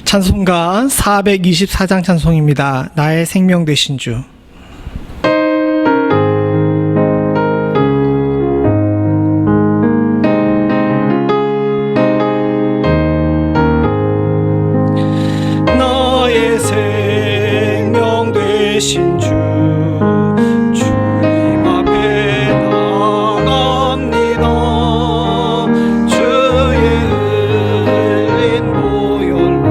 찬송가 424장 찬송입니다. 나의 생명 되신 주. 나의 생명 되신 주, 주님 앞에 나갑니다. 주의 흘린 보혈로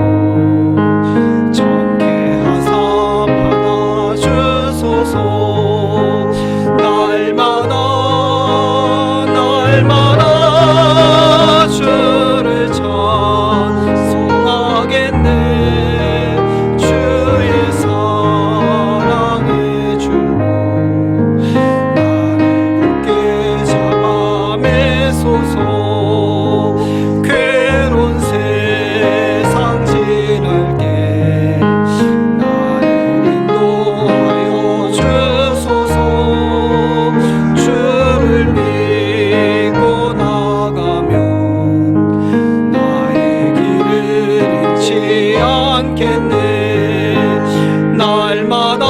정케 하사 받아주소서. 날마다 주를 찬송하겠네. 주의 사랑의 줄로 나를 굳게 잡아 매소서. 괴로운 세상 지날 때 나를 인도하여 주소서. 주를 믿고 나가면 나의 길을 잃지 않겠네. 날마다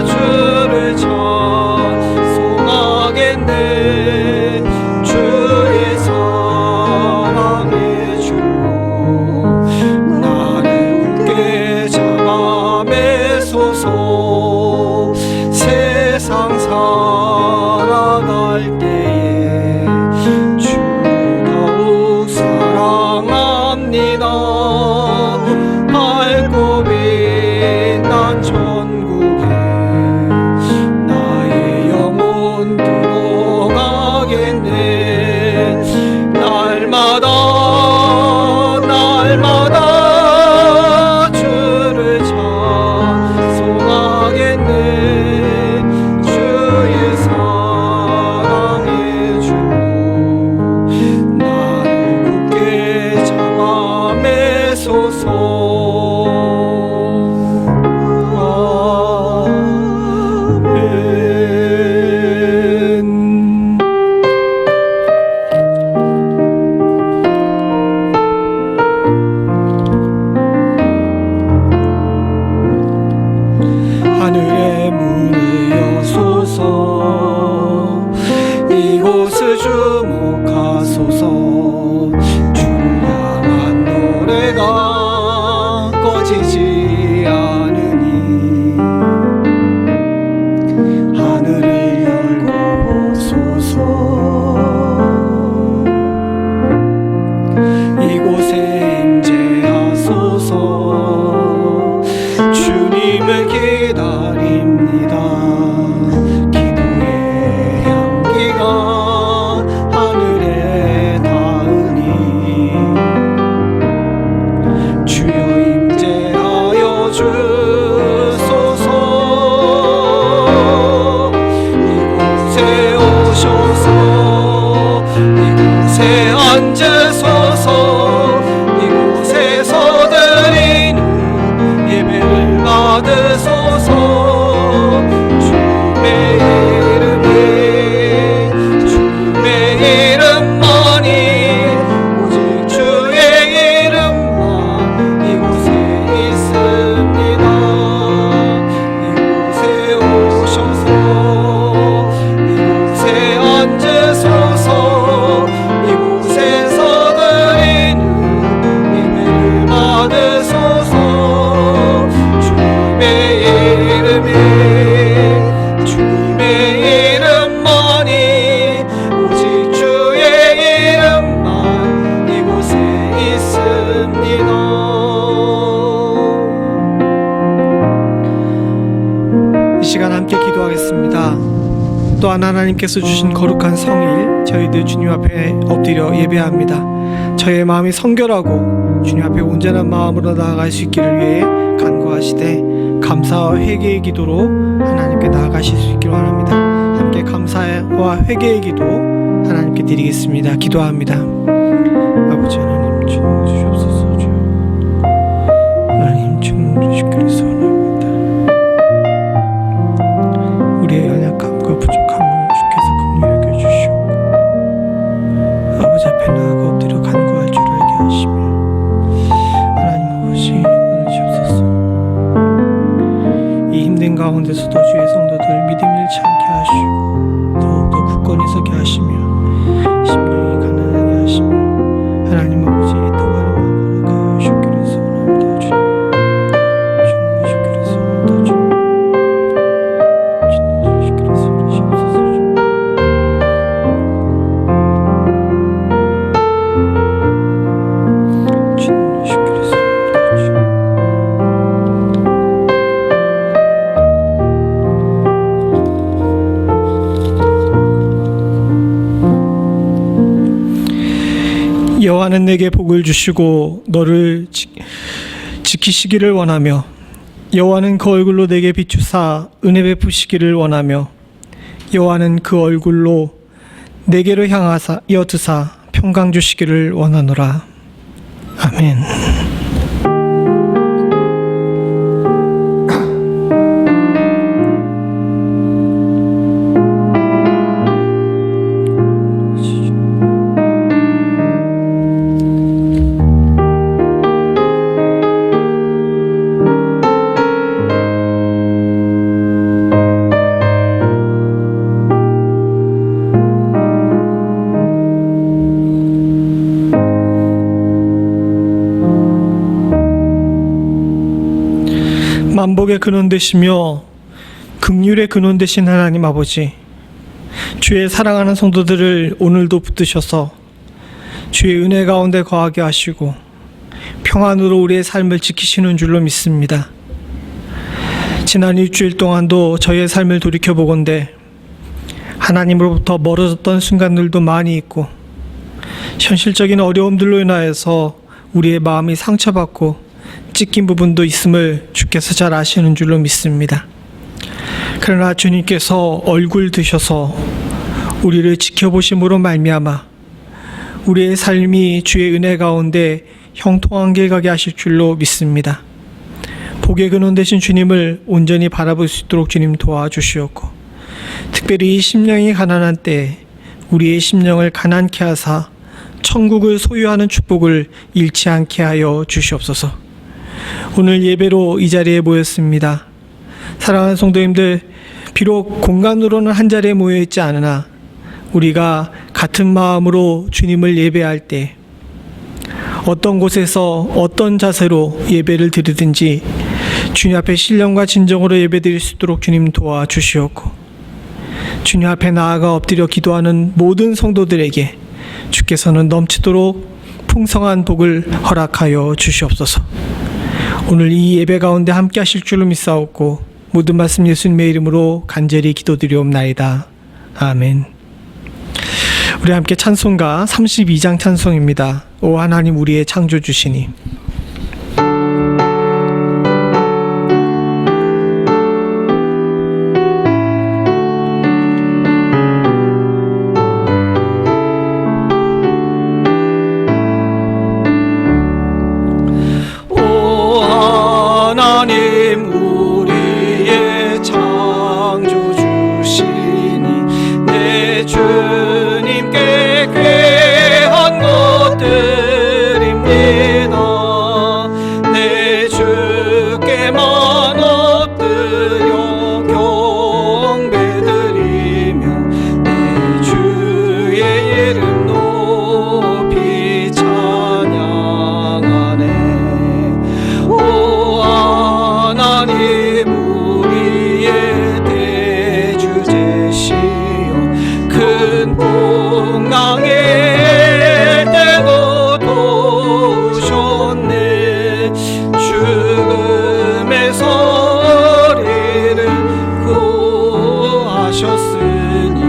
주를 찬송하겠네. 주의 사랑의 줄로 나를 굳게 잡아 매소서. 세상 살아갈 때에 주를 더욱 사랑합니다. 밝고 빛난 천국에 나의 영혼 들어가겠네. 날마다 주를 찬송하겠네. 주의 사랑의 줄로 나를 굳게 잡아 매소서. 하늘의 문을 여소서. 이곳을 주목하소서. 주를 향한 노래가 꺼지지 않으니 하늘을 열고 보소서. 이곳에 임재하소서. 주님을 기다립니다. 기도의 향기가 하늘에 닿으니 주여 임재하여 주소서. 이곳에 오셔서 이곳에 앉으소서. 이곳에서 드리는 예배를 받으소서. 주의 이름만이 오직 주의 이름만 이곳에 있습니다. 이곳에 오셔서 이곳에 앉으소서. 이곳에서 드리는 예배를 받으소서. 주님의 이름만이 오직 주의 이름만 이곳에 있습니다. 이 시간 함께 기도하겠습니다. 또한 하나님께서 주신 거룩한 성일 저희들 주님 앞에 엎드려 예배합니다. 저의 마음이 성결하고 주님 앞에 온전한 마음으로 나아갈 수 있기를 위해 간구하시되 감사와 회개의 기도로 하나님께 나아가실 수 있기를 원합니다. 함께 감사와 회개의 기도 하나님께 드리겠습니다. 기도합니다. 아버지 하나님 주님 주시옵소서. 주여 하나님 주님 주시기를 소원합니다. 우리의 연약함과 부족함을 주께서 긍휼히 여겨주시옵고 아버지 앞에 나아가 엎드려 간구하시옵소서. 가운데서도 주의 성도들 믿음 잃지 않게 하시고 더욱더 굳건히 서게 하시며 심령이 가난하게 하시며 하나님 아버지의 통하는 마음으로 가여 주기를 소원합니다. 주님 주기를 소원합니다. 주님 주기를 소원하시옵소서. 주님 주기를 소원합니다. 여호와는 내게 복을 주시고 너를 지키시기를 원하며 여호와는 그 얼굴로 내게 비추사 은혜 베푸시기를 원하며 여호와는 그 얼굴로 내게로 향하사 이어드사 평강 주시기를 원하노라. 아멘. 만복의 근원 되시며 긍휼의 근원 되신 하나님 아버지, 주의 사랑하는 성도들을 오늘도 붙드셔서 주의 은혜 가운데 거하게 하시고 평안으로 우리의 삶을 지키시는 줄로 믿습니다. 지난 일주일 동안도 저의 삶을 돌이켜보건대 하나님으로부터 멀어졌던 순간들도 많이 있고 현실적인 어려움들로 인하여서 우리의 마음이 상처받고 찢긴 부분도 있음을 주께서 잘 아시는 줄로 믿습니다. 그러나 주님께서 얼굴 드셔서 우리를 지켜보심으로 말미암아 우리의 삶이 주의 은혜 가운데 형통한 길 가게 하실 줄로 믿습니다. 복의 근원 되신 주님을 온전히 바라볼 수 있도록 주님 도와주시옵고 특별히 이 심령이 가난한 때에 우리의 심령을 가난케 하사 천국을 소유하는 축복을 잃지 않게 하여 주시옵소서. 오늘 예배로 이 자리에 모였습니다. 사랑하는 성도님들, 비록 공간으로는 한 자리에 모여 있지 않으나 우리가 같은 마음으로 주님을 예배할 때 어떤 곳에서 어떤 자세로 예배를 드리든지 주님 앞에 신령과 진정으로 예배드릴 수 있도록 주님 도와주시옵고 주님 앞에 나아가 엎드려 기도하는 모든 성도들에게 주께서는 넘치도록 풍성한 복을 허락하여 주시옵소서. 오늘 이 예배 가운데 함께 하실 줄로 믿사옵고 모든 말씀 예수님의 이름으로 간절히 기도드리옵나이다. 아멘. 우리 함께 찬송가 32장 찬송입니다. 오 하나님 우리의 창조주시니. 하나님 우리의 창조주시니 내 주님께 귀한 것들입니다. 내 주께만 엎드려 경배드리며 내 주의 이름 높이 찬양하네. 하나님 우리의 대주제시여 큰 풍랑에 대고 도우셨네. 죽음에서 우리를 구하셨으니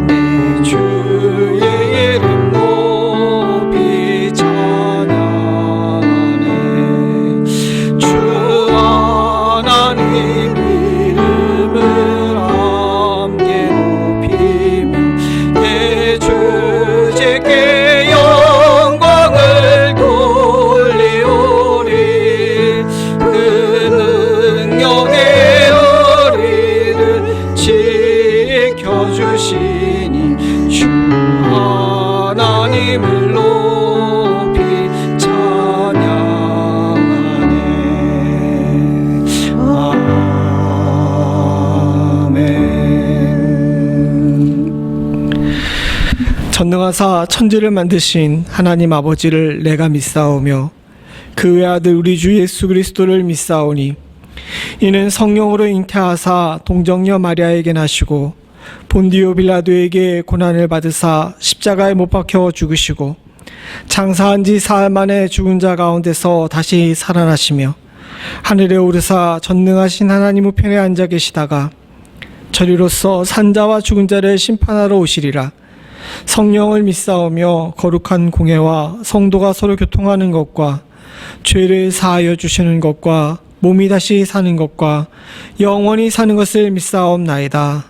내 주의 이름 높이 찬양하네. 주 하나님 이름을 함께 높이며 대주제께 영광을 돌리오리. 그 능력의 우리를 지켜주시니 주 하나님을 높이 찬양하네. 전능하사 천지를 만드신 하나님 아버지를 내가 믿사오며 그 외아들 우리 주 예수 그리스도를 믿사오니 이는 성령으로 잉태하사 동정녀 마리아에게 나시고 본디오 빌라도에게 고난을 받으사 십자가에 못 박혀 죽으시고 장사한 지 사흘 만에 죽은 자 가운데서 다시 살아나시며 하늘에 오르사 전능하신 하나님 우편에 앉아 계시다가 저리로서 산자와 죽은 자를 심판하러 오시리라. 성령을 믿사오며 거룩한 공예와 성도가 서로 교통하는 것과 죄를 사하여 주시는 것과 몸이 다시 사는 것과 영원히 사는 것을 믿사옵나이다.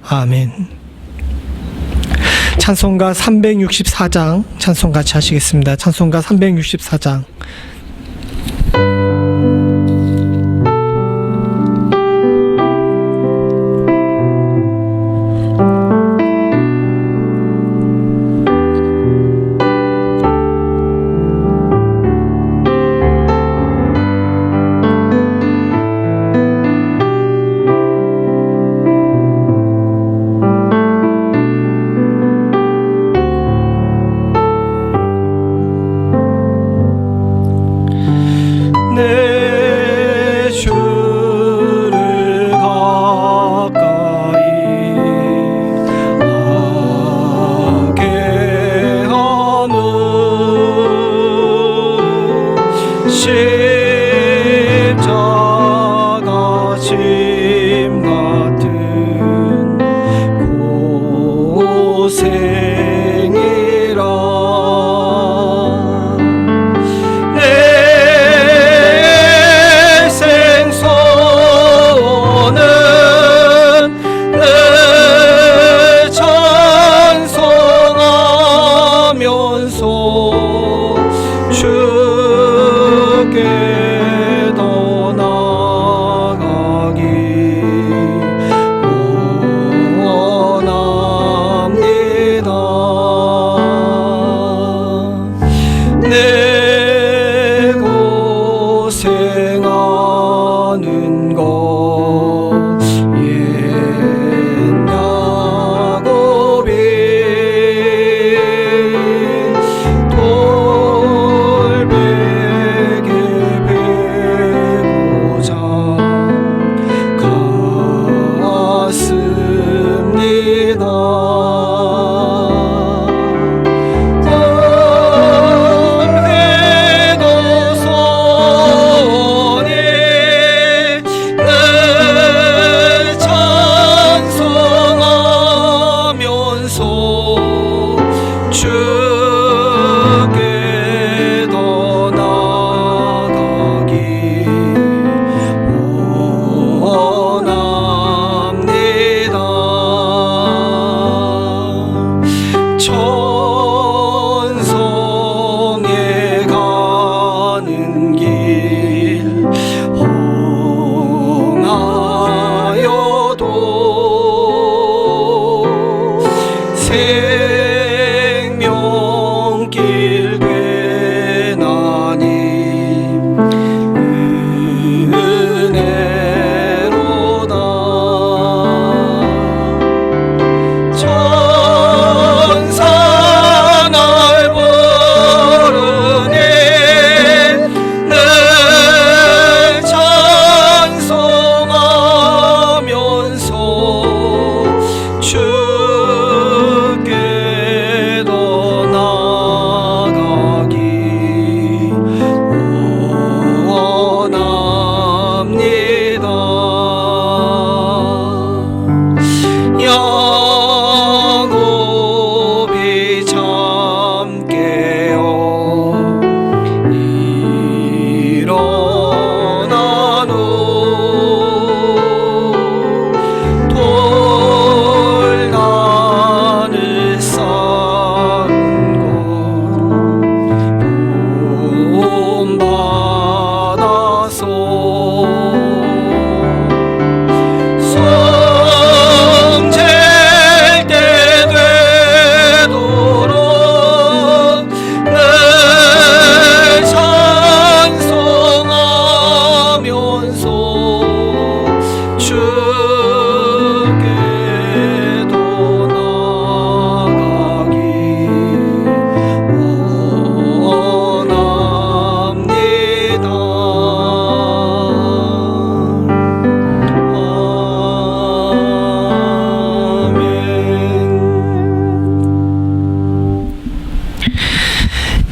아멘. 찬송가 364장 찬송 같이 하시겠습니다. 찬송가 364장.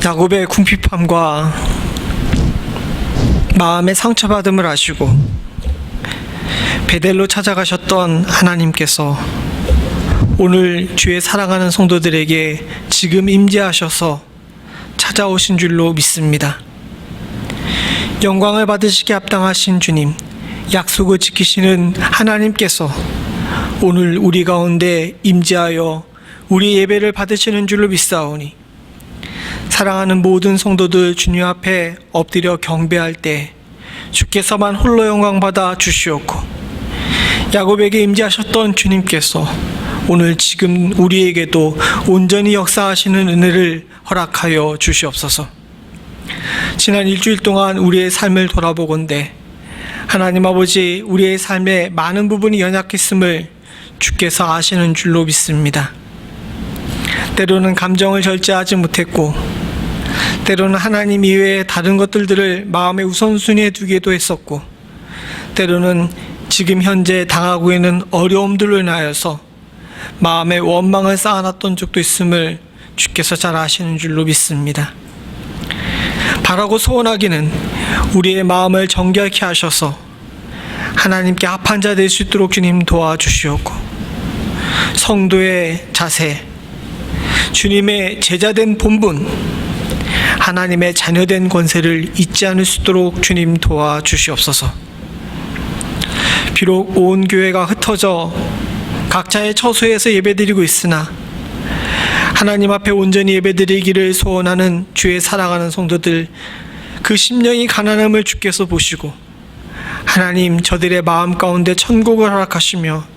야곱의 궁핍함과 마음의 상처받음을 아시고 베델로 찾아가셨던 하나님께서 오늘 주의 사랑하는 성도들에게 지금 임재하셔서 찾아오신 줄로 믿습니다. 영광을 받으시기 합당하신 주님, 약속을 지키시는 하나님께서 오늘 우리 가운데 임재하여 우리 예배를 받으시는 줄로 믿사오니 사랑하는 모든 성도들 주님 앞에 엎드려 경배할 때 주께서만 홀로 영광 받아 주시옵고, 야곱에게 임재하셨던 주님께서 오늘 지금 우리에게도 온전히 역사하시는 은혜를 허락하여 주시옵소서. 지난 일주일 동안 우리의 삶을 돌아보건대 하나님 아버지, 우리의 삶의 많은 부분이 연약했음을 주께서 아시는 줄로 믿습니다. 때로는 감정을 절제하지 못했고, 때로는 하나님 이외의 다른 것들을 마음의 우선순위에 두기도 했었고, 때로는 지금 현재 당하고 있는 어려움들로 인하여서 마음의 원망을 쌓아놨던 적도 있음을 주께서 잘 아시는 줄로 믿습니다. 바라고 소원하기는 우리의 마음을 정결케 하셔서 하나님께 합한 자 될 수 있도록 주님 도와주시옵고, 성도의 자세, 주님의 제자된 본분, 하나님의 자녀된 권세를 잊지 않을 수 있도록 주님 도와주시옵소서. 비록 온 교회가 흩어져 각자의 처소에서 예배드리고 있으나 하나님 앞에 온전히 예배드리기를 소원하는 주의 사랑하는 성도들, 그 심령이 가난함을 주께서 보시고 하나님 저들의 마음 가운데 천국을 허락하시며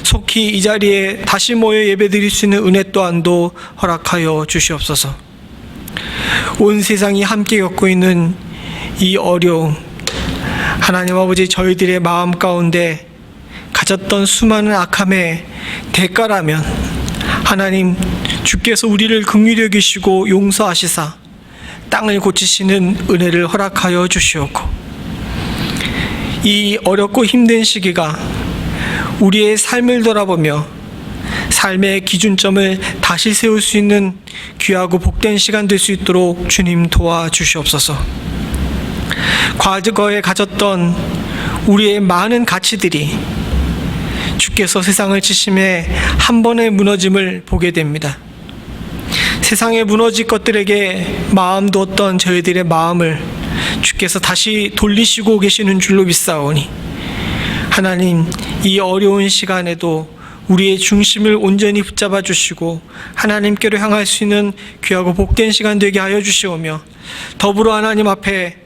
속히 이 자리에 다시 모여 예배드릴 수 있는 은혜 또한도 허락하여 주시옵소서. 온 세상이 함께 겪고 있는 이 어려움, 하나님 아버지, 저희들의 마음 가운데 가졌던 수많은 악함의 대가라면 하나님 주께서 우리를 긍휼히 여기시고 용서하시사 땅을 고치시는 은혜를 허락하여 주시옵고, 이 어렵고 힘든 시기가 우리의 삶을 돌아보며 삶의 기준점을 다시 세울 수 있는 귀하고 복된 시간 될 수 있도록 주님 도와주시옵소서. 과거에 가졌던 우리의 많은 가치들이 주께서 세상을 치심에 한 번의 무너짐을 보게 됩니다. 세상에 무너질 것들에게 마음 두었던 저희들의 마음을 주께서 다시 돌리시고 계시는 줄로 믿사오니 하나님, 이 어려운 시간에도 우리의 중심을 온전히 붙잡아 주시고 하나님께로 향할 수 있는 귀하고 복된 시간 되게 하여 주시오며, 더불어 하나님 앞에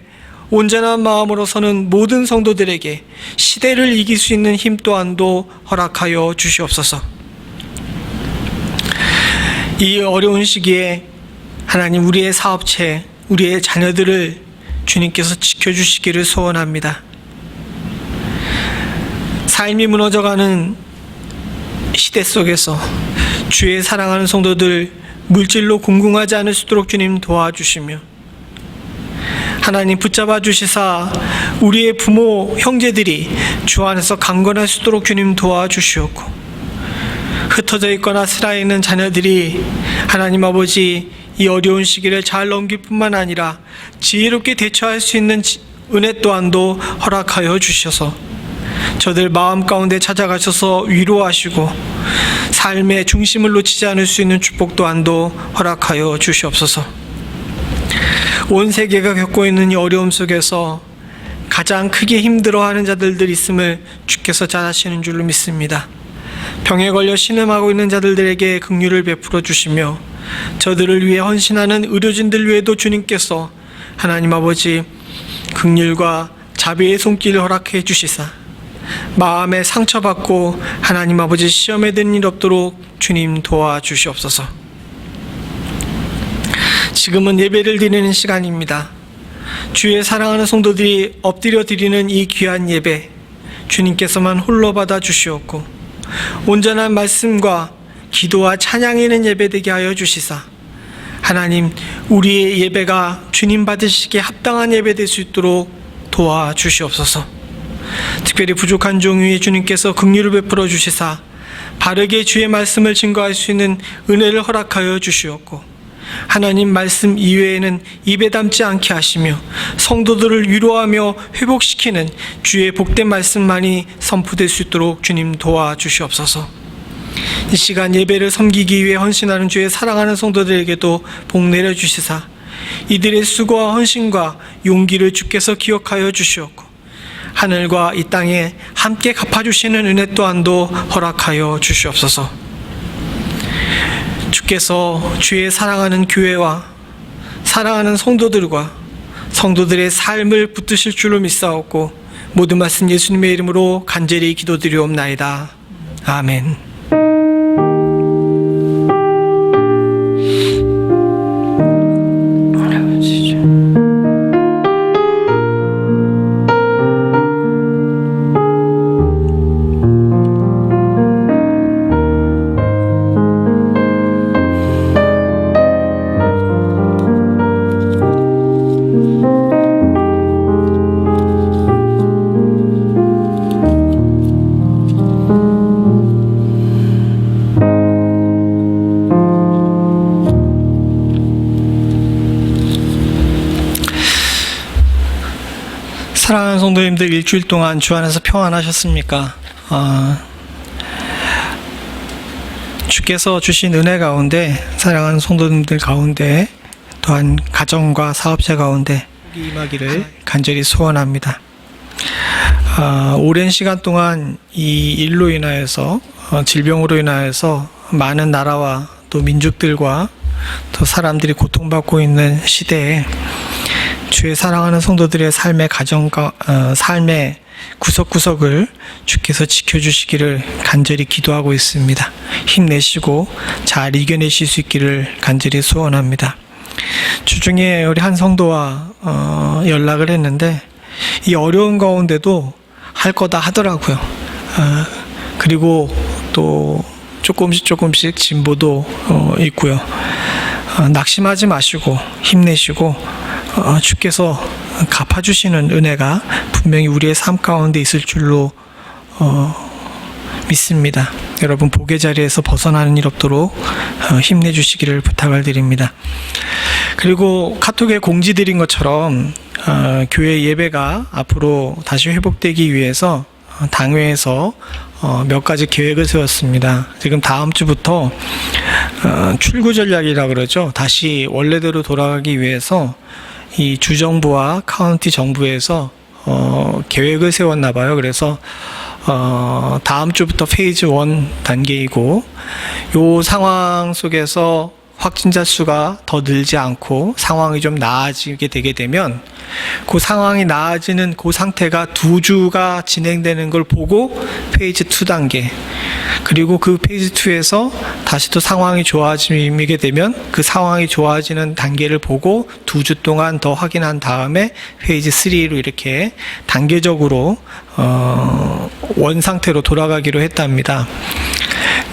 온전한 마음으로 서는 모든 성도들에게 시대를 이길 수 있는 힘 또한도 허락하여 주시옵소서. 이 어려운 시기에 하나님, 우리의 사업체, 우리의 자녀들을 주님께서 지켜주시기를 소원합니다. 삶이 무너져가는 시대 속에서 주의 사랑하는 성도들 물질로 궁궁하지 않을 수 있도록 주님 도와주시며, 하나님 붙잡아 주시사 우리의 부모 형제들이 주 안에서 강건할 수 있도록 주님 도와주시옵고, 흩어져 있거나 슬아있는 자녀들이 하나님 아버지, 이 어려운 시기를 잘 넘길 뿐만 아니라 지혜롭게 대처할 수 있는 은혜 또한도 허락하여 주셔서 저들 마음 가운데 찾아가셔서 위로하시고 삶의 중심을 놓치지 않을 수 있는 축복 또한도 허락하여 주시옵소서. 온 세계가 겪고 있는 이 어려움 속에서 가장 크게 힘들어하는 자들이 있음을 주께서 잘 아시는 줄로 믿습니다. 병에 걸려 신음하고 있는 자들에게 긍휼을 베풀어 주시며, 저들을 위해 헌신하는 의료진들 위에도 주님께서 하나님 아버지 긍휼과 자비의 손길을 허락해 주시사 마음에 상처받고 하나님 아버지 시험에 든 일 없도록 주님 도와주시옵소서. 지금은 예배를 드리는 시간입니다. 주의 사랑하는 성도들이 엎드려 드리는 이 귀한 예배, 주님께서만 홀로 받아 주시옵고 온전한 말씀과 기도와 찬양이 있는 예배 되게 하여 주시사 하나님, 우리의 예배가 주님 받으시기에 합당한 예배 될 수 있도록 도와주시옵소서. 특별히 부족한 종 위에 주님께서 긍휼을 베풀어 주시사 바르게 주의 말씀을 증거할 수 있는 은혜를 허락하여 주시옵고, 하나님 말씀 이외에는 입에 담지 않게 하시며 성도들을 위로하며 회복시키는 주의 복된 말씀만이 선포될 수 있도록 주님 도와주시옵소서. 이 시간 예배를 섬기기 위해 헌신하는 주의 사랑하는 성도들에게도 복 내려주시사 이들의 수고와 헌신과 용기를 주께서 기억하여 주시옵고 하늘과 이 땅에 함께 갚아주시는 은혜 또한도 허락하여 주시옵소서. 주께서 주의 사랑하는 교회와 사랑하는 성도들과 성도들의 삶을 붙드실 줄로 믿사옵고 모든 말씀 예수님의 이름으로 간절히 기도드리옵나이다. 아멘. 사랑하는 성도님들, 일주일 동안 주 안에서 평안하셨습니까? 주께서 주신 은혜 가운데 사랑하는 성도님들 가운데 또한 가정과 사업자 가운데 임하기를 간절히 소원합니다. 오랜 시간 동안 이 일로 인하여서 질병으로 인하여서 많은 나라와 또 민족들과 또 사람들이 고통받고 있는 시대에 주의 사랑하는 성도들의 삶의 가정과 삶의 구석구석을 주께서 지켜주시기를 간절히 기도하고 있습니다. 힘내시고 잘 이겨내실 수 있기를 간절히 소원합니다. 주중에 우리 한 성도와 연락을 했는데 이 어려운 가운데도 할 거다 하더라고요. 그리고 또 조금씩 진보도 있고요. 낙심하지 마시고 힘내시고 주께서 갚아주시는 은혜가 분명히 우리의 삶 가운데 있을 줄로 믿습니다. 여러분 복의 자리에서 벗어나는 일 없도록 힘내주시기를 부탁을 드립니다. 그리고 카톡에 공지드린 것처럼 교회 예배가 앞으로 다시 회복되기 위해서 당회에서 몇 가지 계획을 세웠습니다. 지금 다음 주부터 출구 전략이라고 그러죠. 다시 원래대로 돌아가기 위해서 이 주정부와 카운티 정부에서 계획을 세웠나 봐요. 그래서 다음 주부터 페이즈 1 단계이고 요 상황 속에서 확진자 수가 더 늘지 않고 상황이 좀 나아지게 되게 되면 그 상황이 나아지는 그 상태가 2주가 진행되는 걸 보고 페이즈 2 단계 그리고 그 페이즈 2에서 다시 또 상황이 좋아지게 되면 그 상황이 좋아지는 단계를 보고 2주 동안 더 확인한 다음에 페이즈 3로 이렇게 단계적으로 원 상태로 돌아가기로 했답니다.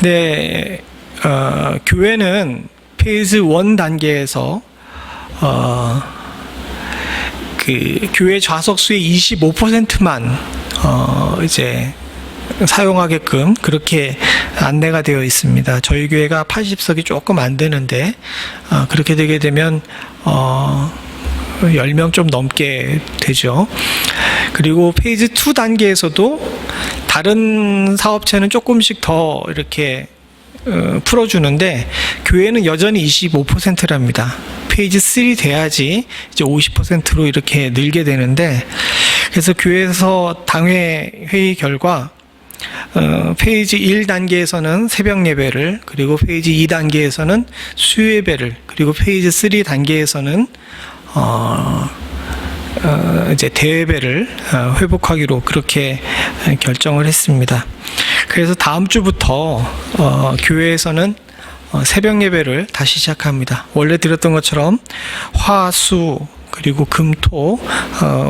네, 교회는 페이즈 1 단계에서 그 교회 좌석수의 25%만 이제 사용하게끔 그렇게 안내가 되어 있습니다. 저희 교회가 80석이 조금 안 되는데 그렇게 되게 되면 10명 좀 넘게 되죠. 그리고 페이즈 2 단계에서도 다른 사업체는 조금씩 더 이렇게 풀어주는데 교회는 여전히 25%랍니다. 페이지 3 돼야지 이제 50%로 이렇게 늘게 되는데 그래서 교회에서 당회 회의 결과 페이지 1 단계에서는 새벽 예배를 그리고 페이지 2 단계에서는 수요 예배를 그리고 페이지 3 단계에서는 이제 대예배를 회복하기로 그렇게 결정을 했습니다. 그래서 다음 주부터 교회에서는 새벽 예배를 다시 시작합니다. 원래 드렸던 것처럼 화, 수, 그리고 금, 토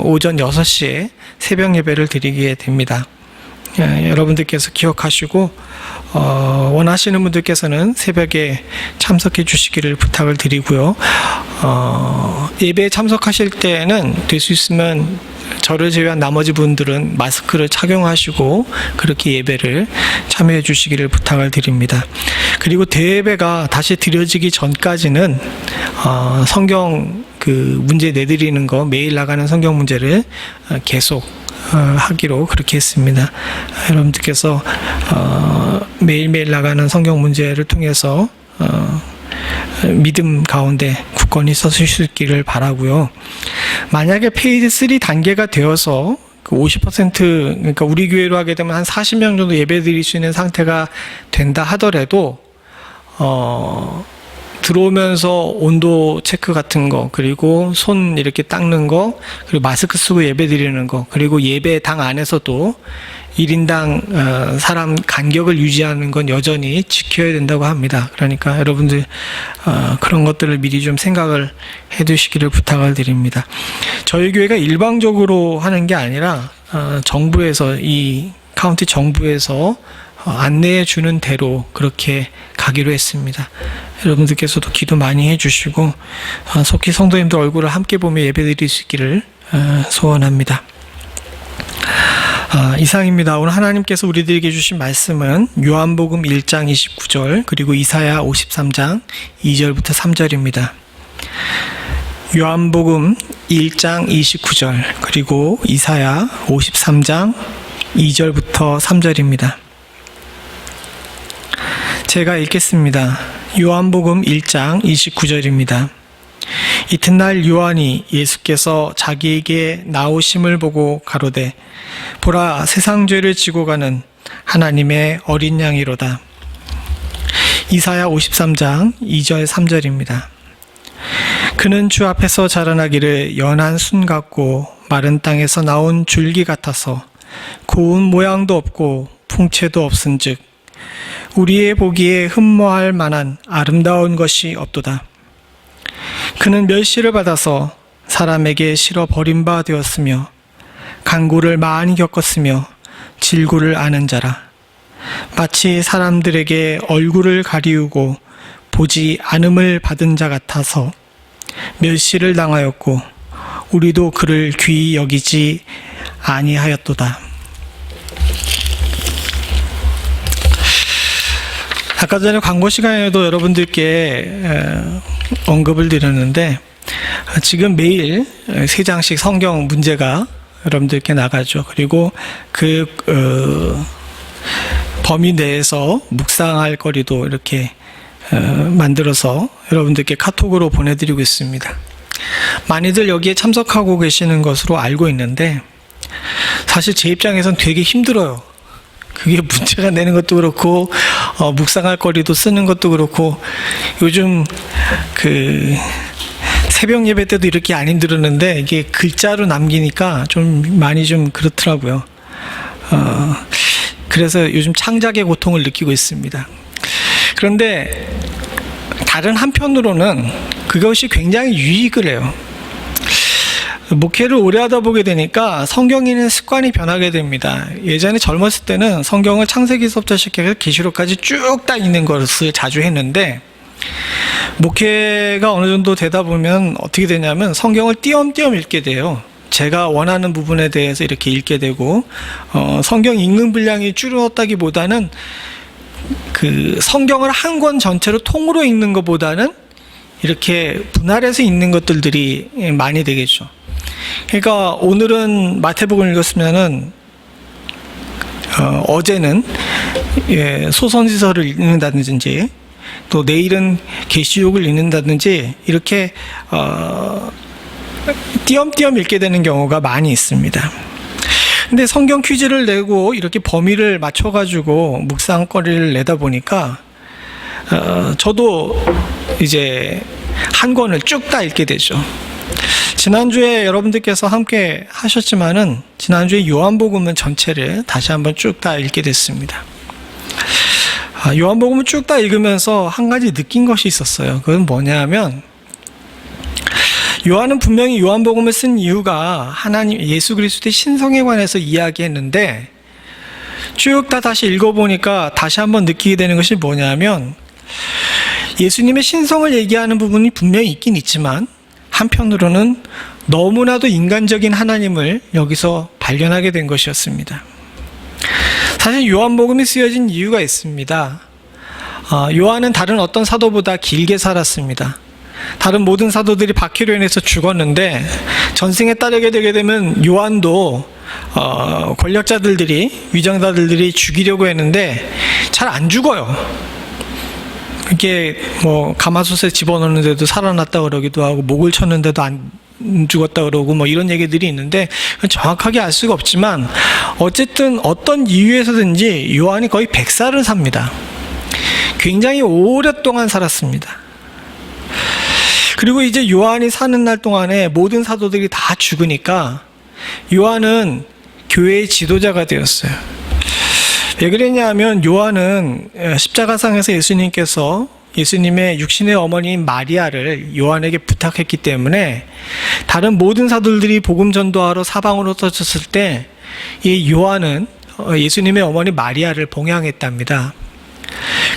오전 6시에 새벽 예배를 드리게 됩니다. 여러분들께서 기억하시고 원하시는 분들께서는 새벽에 참석해 주시기를 부탁을 드리고요. 예배에 참석하실 때는 될 수 있으면 저를 제외한 나머지 분들은 마스크를 착용하시고 그렇게 예배를 참여해 주시기를 부탁을 드립니다. 그리고 대예배가 다시 드려지기 전까지는 성경 그 문제 내드리는 거, 매일 나가는 성경 문제를 계속 하기로 그렇게 했습니다. 여러분들께서 매일매일 나가는 성경 문제를 통해서 믿음 가운데 굳건히 서실 수 있기를 바라고요. 만약에 페이지 3 단계가 되어서 그 50% 그러니까 우리 교회로 하게 되면 한 40명 정도 예배 드릴 수 있는 상태가 된다 하더라도 들어오면서 온도 체크 같은 거, 그리고 손 이렇게 닦는 거, 그리고 마스크 쓰고 예배 드리는 거, 그리고 예배당 안에서도 1인당 사람 간격을 유지하는 건 여전히 지켜야 된다고 합니다. 그러니까 여러분들 그런 것들을 미리 좀 생각을 해 두시기를 부탁을 드립니다. 저희 교회가 일방적으로 하는 게 아니라 정부에서, 이 카운티 정부에서 안내해 주는 대로 그렇게 가기로 했습니다. 여러분들께서도 기도 많이 해주시고 속히 성도님들 얼굴을 함께 보며 예배드릴 수 있기를 소원합니다. 이상입니다. 오늘 하나님께서 우리들에게 주신 말씀은 요한복음 1장 29절 그리고 이사야 53장 2절부터 3절입니다. 요한복음 1장 29절 그리고 이사야 53장 2절부터 3절입니다. 제가 읽겠습니다. 요한복음 1장 29절입니다. 이튿날 요한이 예수께서 자기에게 나오심을 보고 가로되 보라, 세상 죄를 지고 가는 하나님의 어린 양이로다. 이사야 53장 2절 3절입니다. 그는 주 앞에서 자라나기를 연한 순 같고 마른 땅에서 나온 줄기 같아서 고운 모양도 없고 풍채도 없은즉 우리의 보기에 흠모할 만한 아름다운 것이 없도다. 그는 멸시를 받아서 사람에게 실어 버림바 되었으며 간고를 많이 겪었으며 질고를 아는 자라. 마치 사람들에게 얼굴을 가리우고 보지 않음을 받은 자 같아서 멸시를 당하였고 우리도 그를 귀히 여기지 아니하였도다. 아까 전에 광고 시간에도 여러분들께 언급을 드렸는데 지금 매일 3장씩 성경 문제가 여러분들께 나가죠. 그리고 그 범위 내에서 묵상할 거리도 이렇게 만들어서 여러분들께 카톡으로 보내드리고 있습니다. 많이들 여기에 참석하고 계시는 것으로 알고 있는데 사실 제 입장에선 되게 힘들어요. 그게 문제가 되는 것도 그렇고 묵상할 거리도 쓰는 것도 그렇고 요즘 그 새벽 예배 때도 이렇게 안 힘들었는데 이게 글자로 남기니까 좀 많이 좀 그렇더라고요. 그래서 요즘 창작의 고통을 느끼고 있습니다. 그런데 다른 한편으로는 그것이 굉장히 유익을 해요. 목회를 오래 하다 보게 되니까 성경 읽는 습관이 변하게 됩니다. 예전에 젊었을 때는 성경을 창세기서부터 시작해서 계시록까지 쭉 다 읽는 것을 자주 했는데 목회가 어느 정도 되다 보면 어떻게 되냐면 성경을 띄엄띄엄 읽게 돼요. 제가 원하는 부분에 대해서 이렇게 읽게 되고 성경 읽는 분량이 줄었다기보다는 그 성경을 한 권 전체로 통으로 읽는 것보다는 이렇게 분할해서 읽는 것들이 많이 되겠죠. 그러니까 오늘은 마태복음 읽었으면은 어제는 소선지서를 읽는다든지 또 내일은 계시록을 읽는다든지 이렇게 띄엄띄엄 읽게 되는 경우가 많이 있습니다. 근데 성경 퀴즈를 내고 이렇게 범위를 맞춰가지고 묵상거리를 내다 보니까 저도 이제 한 권을 쭉 다 읽게 되죠. 지난주에 여러분들께서 함께 하셨지만은 지난주에 요한복음은 전체를 다시 한번 쭉 다 읽게 됐습니다. 요한복음을 쭉 다 읽으면서 한 가지 느낀 것이 있었어요. 그건 뭐냐면 요한은 분명히 요한복음을 쓴 이유가 하나님 예수 그리스도의 신성에 관해서 이야기했는데 쭉 다 다시 읽어보니까 다시 한번 느끼게 되는 것이 뭐냐면 예수님의 신성을 얘기하는 부분이 분명히 있긴 있지만 한편으로는 너무나도 인간적인 하나님을 여기서 발견하게 된 것이었습니다. 사실 요한복음이 쓰여진 이유가 있습니다. 요한은 다른 어떤 사도보다 길게 살았습니다. 다른 모든 사도들이 박해로 인해서 죽었는데 전승에 따르게 되게 되면 요한도 권력자들이 위정자들이 죽이려고 했는데 잘 안 죽어요. 이게 뭐 가마솥에 집어넣는데도 살아났다 그러기도 하고 목을 쳤는데도 안 죽었다 그러고 뭐 이런 얘기들이 있는데 정확하게 알 수가 없지만 어쨌든 어떤 이유에서든지 요한이 거의 100살을 삽니다. 굉장히 오랫동안 살았습니다. 그리고 이제 요한이 사는 날 동안에 모든 사도들이 다 죽으니까 요한은 교회의 지도자가 되었어요. 왜 그랬냐면 요한은 십자가상에서 예수님의 육신의 어머니인 마리아를 요한에게 부탁했기 때문에 다른 모든 사도들이 복음 전도하러 사방으로 떠졌을 때 이 요한은 예수님의 어머니 마리아를 봉양했답니다.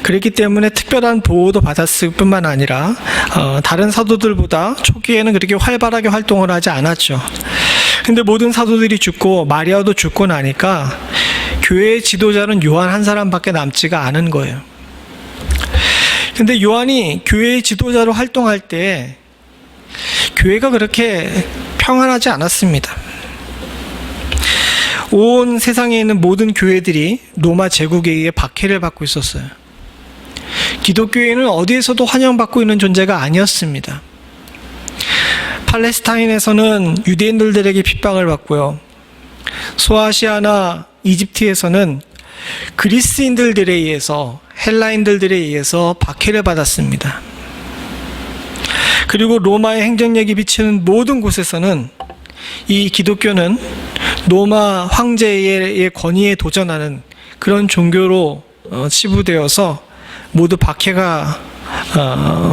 그렇기 때문에 특별한 보호도 받았을 뿐만 아니라 다른 사도들보다 초기에는 그렇게 활발하게 활동을 하지 않았죠. 근데 모든 사도들이 죽고 마리아도 죽고 나니까 교회의 지도자는 요한 한 사람밖에 남지가 않은 거예요. 근데 요한이 교회의 지도자로 활동할 때 교회가 그렇게 평안하지 않았습니다. 온 세상에 있는 모든 교회들이 로마 제국에 의해 박해를 받고 있었어요. 기독교회는 어디에서도 환영받고 있는 존재가 아니었습니다. 팔레스타인에서는 유대인들에게 핍박을 받고요. 소아시아나 이집트에서는 그리스인들에 의해서 헬라인들에 의해서 박해를 받았습니다. 그리고 로마의 행정력이 비치는 모든 곳에서는 이 기독교는 로마 황제의 권위에 도전하는 그런 종교로 치부되어서 모두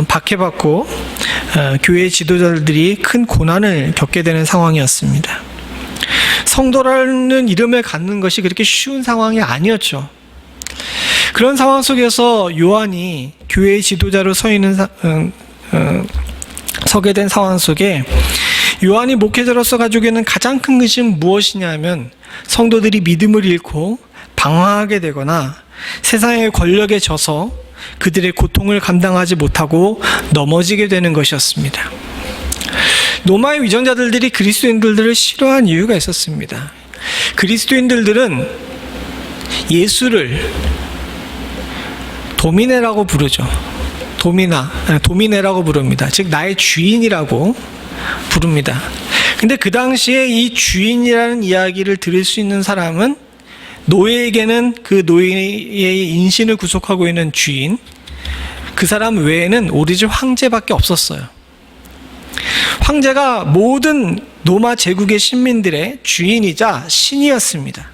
박해받고 교회 지도자들이 큰 고난을 겪게 되는 상황이었습니다. 성도라는 이름을 갖는 것이 그렇게 쉬운 상황이 아니었죠. 그런 상황 속에서 요한이 교회의 지도자로 서게 된 상황 속에 요한이 목회자로서 가지고 있는 가장 큰 것은 무엇이냐면 성도들이 믿음을 잃고 방황하게 되거나 세상의 권력에 져서 그들의 고통을 감당하지 못하고 넘어지게 되는 것이었습니다. 로마의 위정자들이 그리스도인들을 싫어한 이유가 있었습니다. 그리스도인들은 예수를 도미네라고 부르죠. 도미네라고 부릅니다. 즉 나의 주인이라고 부릅니다. 근데 그 당시에 이 주인이라는 이야기를 들을 수 있는 사람은 노예에게는 그 노예의 인신을 구속하고 있는 주인, 그 사람 외에는 오로지 황제밖에 없었어요. 황제가 모든 로마 제국의 신민들의 주인이자 신이었습니다.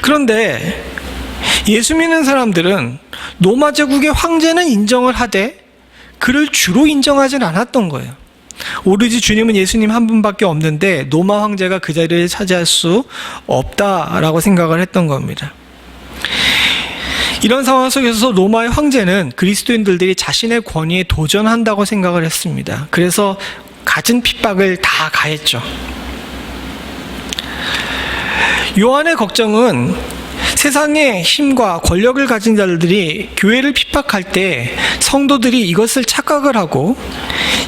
그런데 예수 믿는 사람들은 로마 제국의 황제는 인정을 하되 그를 주로 인정하진 않았던 거예요. 오로지 주님은 예수님 한 분밖에 없는데 로마 황제가 그 자리를 차지할 수 없다라고 생각을 했던 겁니다. 이런 상황 속에서 로마의 황제는 그리스도인들이 자신의 권위에 도전한다고 생각을 했습니다. 그래서 갖은 핍박을 다 가했죠. 요한의 걱정은 세상의 힘과 권력을 가진 자들이 교회를 핍박할 때 성도들이 이것을 착각을 하고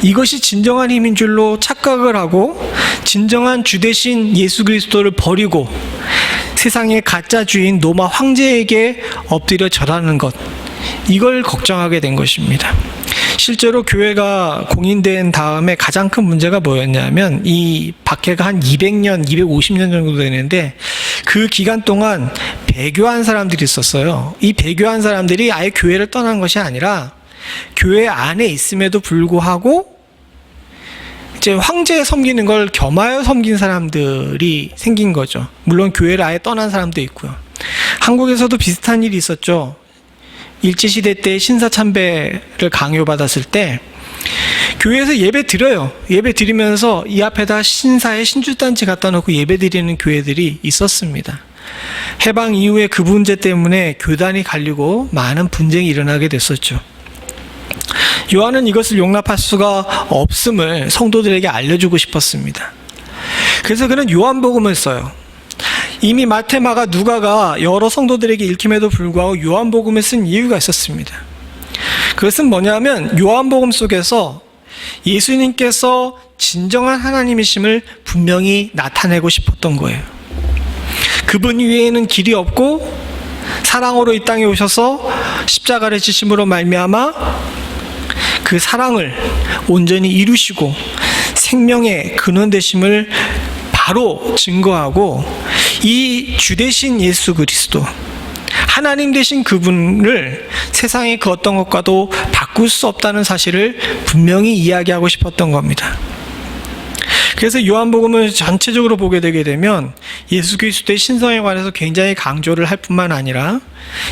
이것이 진정한 힘인 줄로 착각을 하고 진정한 주 대신 예수 그리스도를 버리고 세상의 가짜 주인 로마 황제에게 엎드려 절하는 것, 이걸 걱정하게 된 것입니다. 실제로 교회가 공인된 다음에 가장 큰 문제가 뭐였냐면 이 박해가 한 200년, 250년 정도 되는데 그 기간 동안 배교한 사람들이 있었어요. 이 배교한 사람들이 아예 교회를 떠난 것이 아니라 교회 안에 있음에도 불구하고 이제 황제 섬기는 걸 겸하여 섬긴 사람들이 생긴 거죠. 물론 교회를 아예 떠난 사람도 있고요. 한국에서도 비슷한 일이 있었죠. 일제시대 때 신사참배를 강요받았을 때 교회에서 예배 드려요. 예배 드리면서 이 앞에다 신사의 신주단지 갖다 놓고 예배 드리는 교회들이 있었습니다. 해방 이후에 그 문제 때문에 교단이 갈리고 많은 분쟁이 일어나게 됐었죠. 요한은 이것을 용납할 수가 없음을 성도들에게 알려주고 싶었습니다. 그래서 그는 요한복음을 써요. 이미 마태, 마가, 누가가 여러 성도들에게 읽힘에도 불구하고 요한복음을 쓴 이유가 있었습니다. 그것은 뭐냐면 요한복음 속에서 예수님께서 진정한 하나님이심을 분명히 나타내고 싶었던 거예요. 그분 위에는 길이 없고 사랑으로 이 땅에 오셔서 십자가를 지심으로 말미암아 그 사랑을 온전히 이루시고 생명의 근원 되심을 바로 증거하고 이 주 되신 예수 그리스도 하나님 되신 그분을 세상의 그 어떤 것과도 바꿀 수 없다는 사실을 분명히 이야기하고 싶었던 겁니다. 그래서 요한복음을 전체적으로 보게 되게 되면 예수 그리스도의 신성에 관해서 굉장히 강조를 할 뿐만 아니라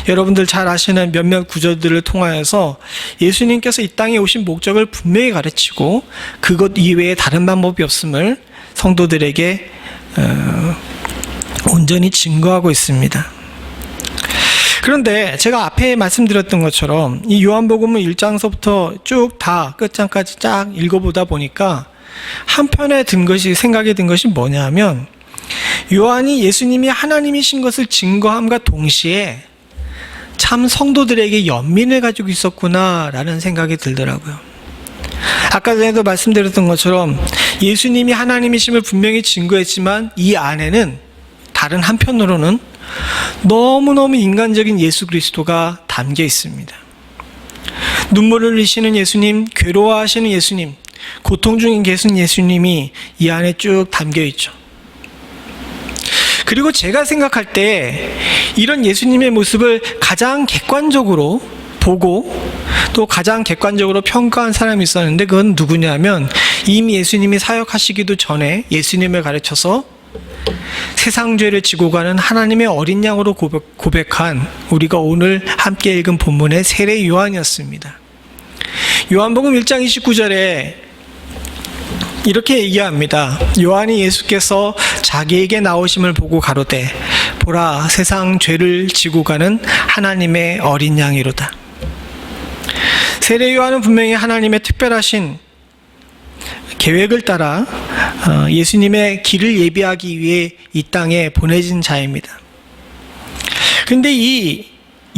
여러분들 잘 아시는 몇몇 구절들을 통하여서 예수님께서 이 땅에 오신 목적을 분명히 가르치고 그것 이외에 다른 방법이 없음을 성도들에게 온전히 증거하고 있습니다. 그런데 제가 앞에 말씀드렸던 것처럼 이 요한복음은 1장서부터 쭉 다 끝장까지 쫙 읽어보다 보니까 한편에 생각이 든 것이 뭐냐 하면 요한이 예수님이 하나님이신 것을 증거함과 동시에 참 성도들에게 연민을 가지고 있었구나라는 생각이 들더라고요. 아까 전에도 말씀드렸던 것처럼 예수님이 하나님이심을 분명히 증거했지만 이 안에는 다른 한편으로는 너무너무 인간적인 예수 그리스도가 담겨 있습니다. 눈물을 흘리시는 예수님, 괴로워하시는 예수님, 고통 중에 계신 예수님이 이 안에 쭉 담겨 있죠. 그리고 제가 생각할 때 이런 예수님의 모습을 가장 객관적으로 보고 또 가장 객관적으로 평가한 사람이 있었는데 그건 누구냐면 이미 예수님이 사역하시기도 전에 예수님을 가르쳐서 세상 죄를 지고 가는 하나님의 어린 양으로 고백한 우리가 오늘 함께 읽은 본문의 세례 요한이었습니다. 요한복음 1장 29절에 이렇게 얘기합니다. 요한이 예수께서 자기에게 나오심을 보고 가로되 보라 세상 죄를 지고 가는 하나님의 어린 양이로다. 세례 요한은 분명히 하나님의 특별하신 계획을 따라 예수님의 길을 예비하기 위해 이 땅에 보내진 자입니다. 그런데 이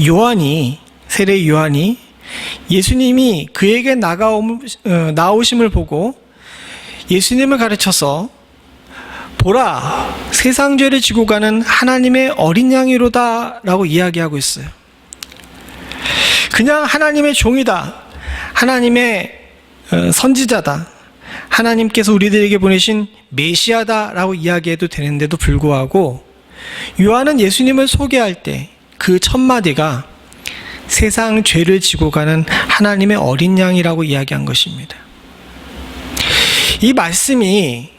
요한이, 세례 요한이 예수님이 그에게 나오심을 보고 예수님을 가르쳐서 보라 세상 죄를 지고 가는 하나님의 어린 양이로다 라고 이야기하고 있어요. 그냥 하나님의 종이다, 하나님의 선지자다, 하나님께서 우리들에게 보내신 메시아다 라고 이야기해도 되는데도 불구하고 요한은 예수님을 소개할 때 그 첫 마디가 세상 죄를 지고 가는 하나님의 어린 양이라고 이야기한 것입니다. 이 말씀이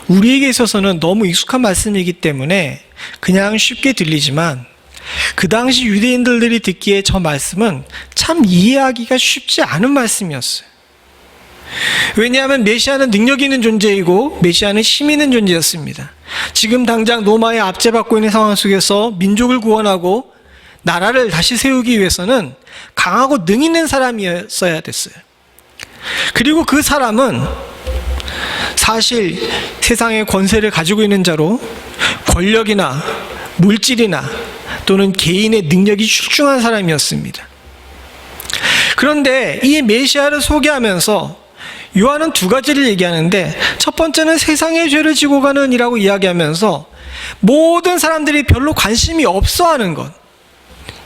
우리에게 있어서는 너무 익숙한 말씀이기 때문에 그냥 쉽게 들리지만 그 당시 유대인들이 듣기에 저 말씀은 참 이해하기가 쉽지 않은 말씀이었어요. 왜냐하면 메시아는 능력 있는 존재이고 메시아는 힘 있는 존재였습니다. 지금 당장 로마에 압제받고 있는 상황 속에서 민족을 구원하고 나라를 다시 세우기 위해서는 강하고 능 있는 사람이었어야 됐어요. 그리고 그 사람은 사실 세상의 권세를 가지고 있는 자로 권력이나 물질이나 또는 개인의 능력이 출중한 사람이었습니다. 그런데 이 메시아를 소개하면서 요한은 두 가지를 얘기하는데 첫 번째는 세상의 죄를 지고 가는 이라고 이야기하면서 모든 사람들이 별로 관심이 없어 하는 것,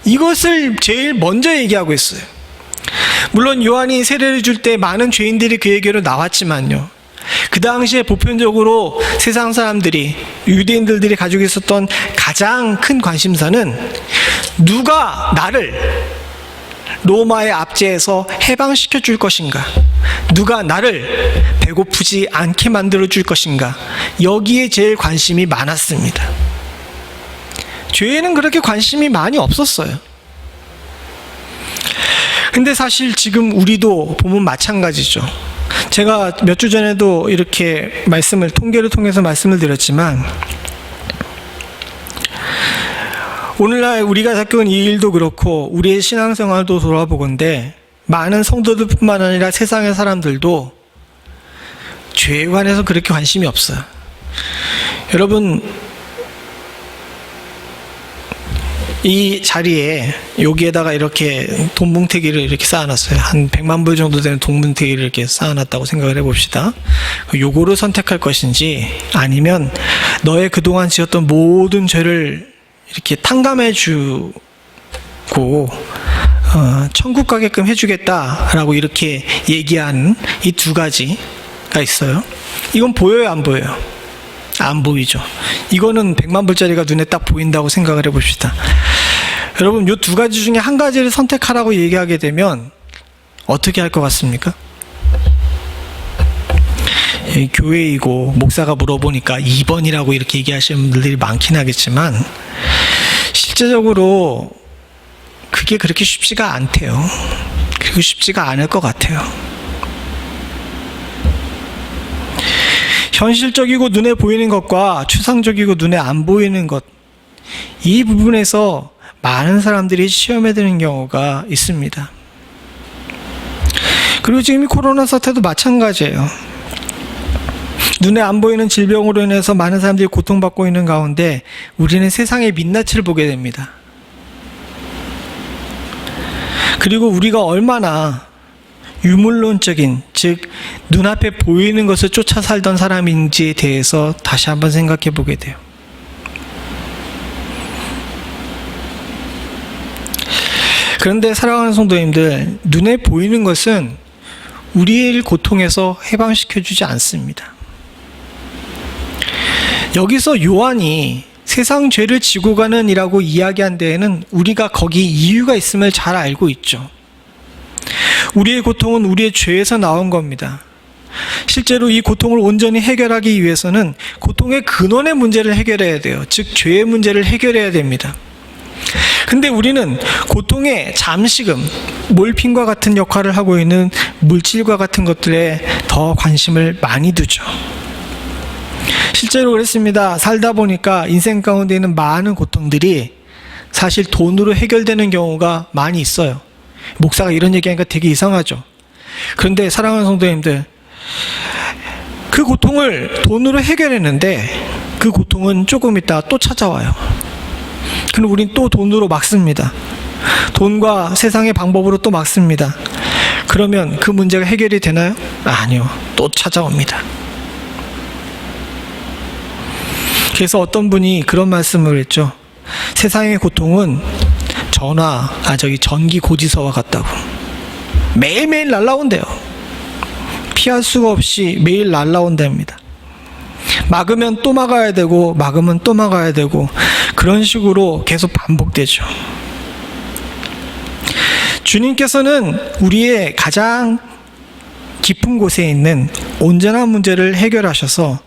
이것을 제일 먼저 얘기하고 있어요. 물론 요한이 세례를 줄 때 많은 죄인들이 그에게로 나왔지만요, 그 당시에 보편적으로 세상 사람들이, 유대인들이 가지고 있었던 가장 큰 관심사는 누가 나를 로마의 압제에서 해방시켜 줄 것인가, 누가 나를 배고프지 않게 만들어 줄 것인가, 여기에 제일 관심이 많았습니다. 죄에는 그렇게 관심이 많이 없었어요. 근데 사실 지금 우리도 보면 마찬가지죠. 제가 몇 주 전에도 이렇게 통계를 통해서 말씀을 드렸지만, 오늘날 우리가 겪은 이 일도 그렇고 우리의 신앙생활도 돌아보건대 많은 성도들뿐만 아니라 세상의 사람들도 죄에 관해서 그렇게 관심이 없어요. 여러분, 이 자리에 여기에다가 이렇게 돈 뭉태기를 이렇게 쌓아놨어요. 한 100만 불 정도 되는 돈 뭉태기를 이렇게 쌓아놨다고 생각을 해봅시다. 요거를 선택할 것인지 아니면 너의 그동안 지었던 모든 죄를 이렇게 탕감해 주고 천국 가게끔 해주겠다라고 이렇게 얘기하는 이 두 가지가 있어요. 이건 보여요, 안 보여요? 안 보이죠. 이거는 100만 불짜리가 눈에 딱 보인다고 생각을 해봅시다. 여러분, 이 두 가지 중에 한 가지를 선택하라고 얘기하게 되면 어떻게 할 것 같습니까? 교회이고 목사가 물어보니까 2번이라고 이렇게 얘기하시는 분들이 많긴 하겠지만 실제적으로 그게 그렇게 쉽지가 않대요. 그리고 쉽지가 않을 것 같아요. 현실적이고 눈에 보이는 것과 추상적이고 눈에 안 보이는 것, 이 부분에서 많은 사람들이 시험에 드는 경우가 있습니다. 그리고 지금 이 코로나 사태도 마찬가지예요. 눈에 안 보이는 질병으로 인해서 많은 사람들이 고통받고 있는 가운데 우리는 세상의 민낯을 보게 됩니다. 그리고 우리가 얼마나 유물론적인, 즉 눈앞에 보이는 것을 쫓아 살던 사람인지에 대해서 다시 한번 생각해 보게 돼요. 그런데 사랑하는 성도님들, 눈에 보이는 것은 우리의 고통에서 해방시켜주지 않습니다. 여기서 요한이 세상 죄를 지고 가는 이라고 이야기한 데에는 우리가 거기 이유가 있음을 잘 알고 있죠. 우리의 고통은 우리의 죄에서 나온 겁니다. 실제로 이 고통을 온전히 해결하기 위해서는 고통의 근원의 문제를 해결해야 돼요. 즉 죄의 문제를 해결해야 됩니다. 근데 우리는 고통의 잠시금, 몰핀과 같은 역할을 하고 있는 물질과 같은 것들에 더 관심을 많이 두죠. 실제로 그랬습니다. 살다 보니까 인생 가운데 있는 많은 고통들이 사실 돈으로 해결되는 경우가 많이 있어요. 목사가 이런 얘기하니까 되게 이상하죠. 그런데 사랑하는 성도님들, 그 고통을 돈으로 해결했는데 그 고통은 조금 있다가 또 찾아와요. 그럼 우린 또 돈으로 막습니다. 돈과 세상의 방법으로 또 막습니다. 그러면 그 문제가 해결이 되나요? 아니요. 또 찾아옵니다. 그래서 어떤 분이 그런 말씀을 했죠. 세상의 고통은 전기 고지서와 같다고. 매일매일 날라온대요. 피할 수가 없이 매일 날라온답니다. 막으면 또 막아야 되고, 막으면 또 막아야 되고, 그런 식으로 계속 반복되죠. 주님께서는 우리의 가장 깊은 곳에 있는 온전한 문제를 해결하셔서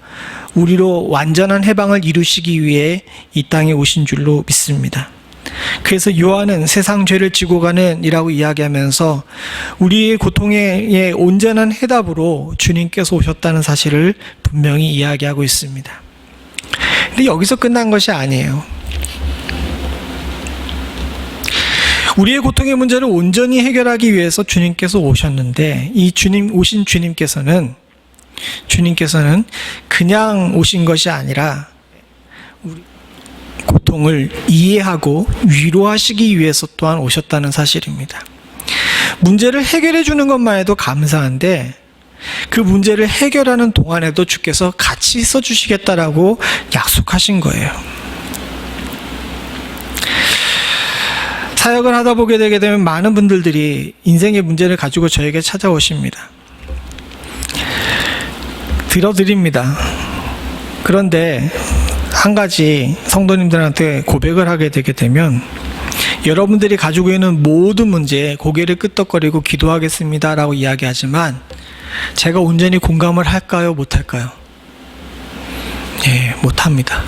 우리로 완전한 해방을 이루시기 위해 이 땅에 오신 줄로 믿습니다. 그래서 요한은 세상 죄를 지고 가는 이라고 이야기하면서 우리의 고통의 온전한 해답으로 주님께서 오셨다는 사실을 분명히 이야기하고 있습니다. 근데 여기서 끝난 것이 아니에요. 우리의 고통의 문제를 온전히 해결하기 위해서 주님께서 오셨는데, 이 오신 주님께서는 그냥 오신 것이 아니라 우리 고통을 이해하고 위로하시기 위해서 또한 오셨다는 사실입니다. 문제를 해결해 주는 것만 해도 감사한데 그 문제를 해결하는 동안에도 주께서 같이 있어 주시겠다라고 약속하신 거예요. 사역을 하다 보게 되게 되면 많은 분들이 인생의 문제를 가지고 저에게 찾아오십니다. 들어드립니다. 그런데 한 가지 성도님들한테 고백을 하게 되게 되면, 여러분들이 가지고 있는 모든 문제에 고개를 끄덕거리고 기도하겠습니다 라고 이야기하지만 제가 온전히 공감을 할까요? 못할까요? 예, 못합니다.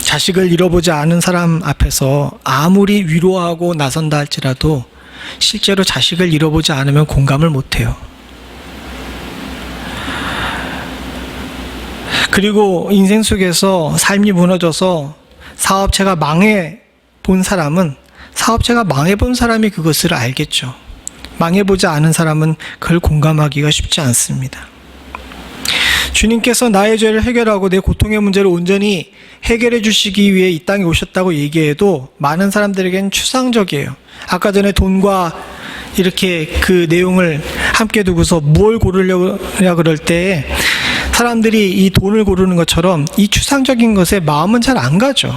자식을 잃어보지 않은 사람 앞에서 아무리 위로하고 나선다 할지라도 실제로 자식을 잃어보지 않으면 공감을 못해요. 그리고 인생 속에서 삶이 무너져서 사업체가 망해본 사람은, 사업체가 망해본 사람이 그것을 알겠죠. 망해보지 않은 사람은 그걸 공감하기가 쉽지 않습니다. 주님께서 나의 죄를 해결하고 내 고통의 문제를 온전히 해결해 주시기 위해 이 땅에 오셨다고 얘기해도 많은 사람들에겐 추상적이에요. 아까 전에 돈과 이렇게 그 내용을 함께 두고서 뭘 고르려고 그럴 때 사람들이 이 돈을 고르는 것처럼 이 추상적인 것에 마음은 잘 안 가죠.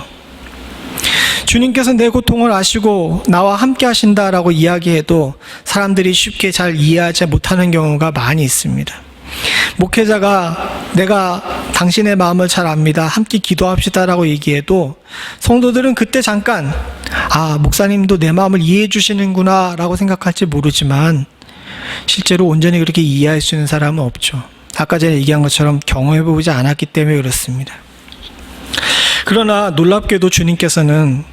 주님께서 내 고통을 아시고 나와 함께 하신다라고 이야기해도 사람들이 쉽게 잘 이해하지 못하는 경우가 많이 있습니다. 목회자가 내가 당신의 마음을 잘 압니다, 함께 기도합시다라고 얘기해도 성도들은 그때 잠깐 목사님도 내 마음을 이해해 주시는구나 라고 생각할지 모르지만 실제로 온전히 그렇게 이해할 수 있는 사람은 없죠. 아까 전에 얘기한 것처럼 경험해보지 않았기 때문에 그렇습니다. 그러나 놀랍게도 주님께서는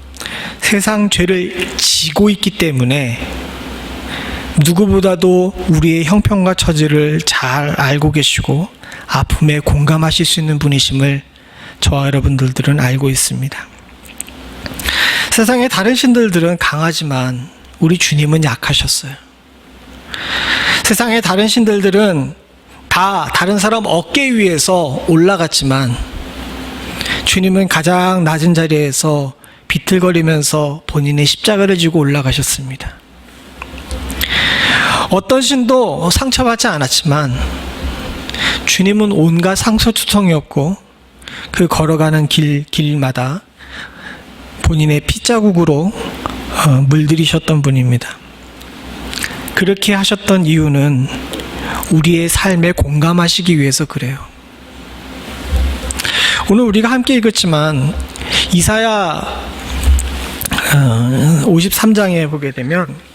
세상 죄를 지고 있기 때문에 누구보다도 우리의 형편과 처지를 잘 알고 계시고 아픔에 공감하실 수 있는 분이심을 저와 여러분들은 알고 있습니다. 세상의 다른 신들들은 강하지만 우리 주님은 약하셨어요. 세상의 다른 신들들은 다 다른 사람 어깨 위에서 올라갔지만 주님은 가장 낮은 자리에서 비틀거리면서 본인의 십자가를 지고 올라가셨습니다. 어떤 신도 상처받지 않았지만 주님은 온갖 상처투성이었고 그 걸어가는 길마다 본인의 핏자국으로 물들이셨던 분입니다. 그렇게 하셨던 이유는 우리의 삶에 공감하시기 위해서 그래요. 오늘 우리가 함께 읽었지만 이사야 53장에 보게 되면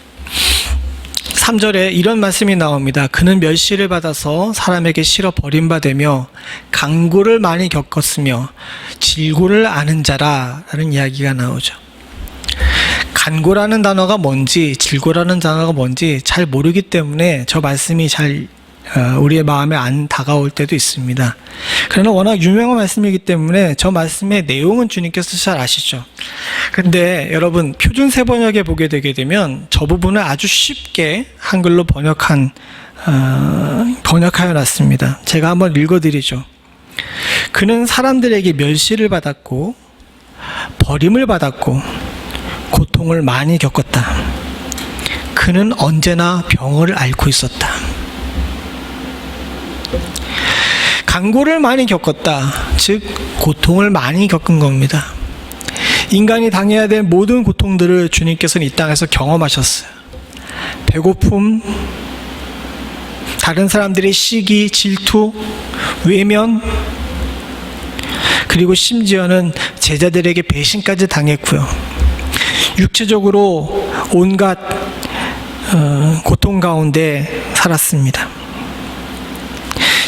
3절에 이런 말씀이 나옵니다. 그는 멸시를 받아서 사람에게 실어 버림받으며 강고를 많이 겪었으며 질고를 아는 자라라는 이야기가 나오죠. 간고라는 단어가 뭔지 질고라는 단어가 뭔지 잘 모르기 때문에 저 말씀이 잘 우리의 마음에 안 다가올 때도 있습니다. 그러나 워낙 유명한 말씀이기 때문에 저 말씀의 내용은 주님께서 잘 아시죠. 근데 여러분 표준 세번역에 보게 되게 되면 저 부분을 아주 쉽게 한글로 번역하여 놨습니다. 제가 한번 읽어드리죠. 그는 사람들에게 멸시를 받았고 버림을 받았고 고통을 많이 겪었다. 그는 언제나 병을 앓고 있었다. 간고를 많이 겪었다. 즉 고통을 많이 겪은 겁니다. 인간이 당해야 될 모든 고통들을 주님께서는 이 땅에서 경험하셨어요. 배고픔, 다른 사람들의 시기, 질투, 외면, 그리고 심지어는 제자들에게 배신까지 당했고요. 육체적으로 온갖 고통 가운데 살았습니다.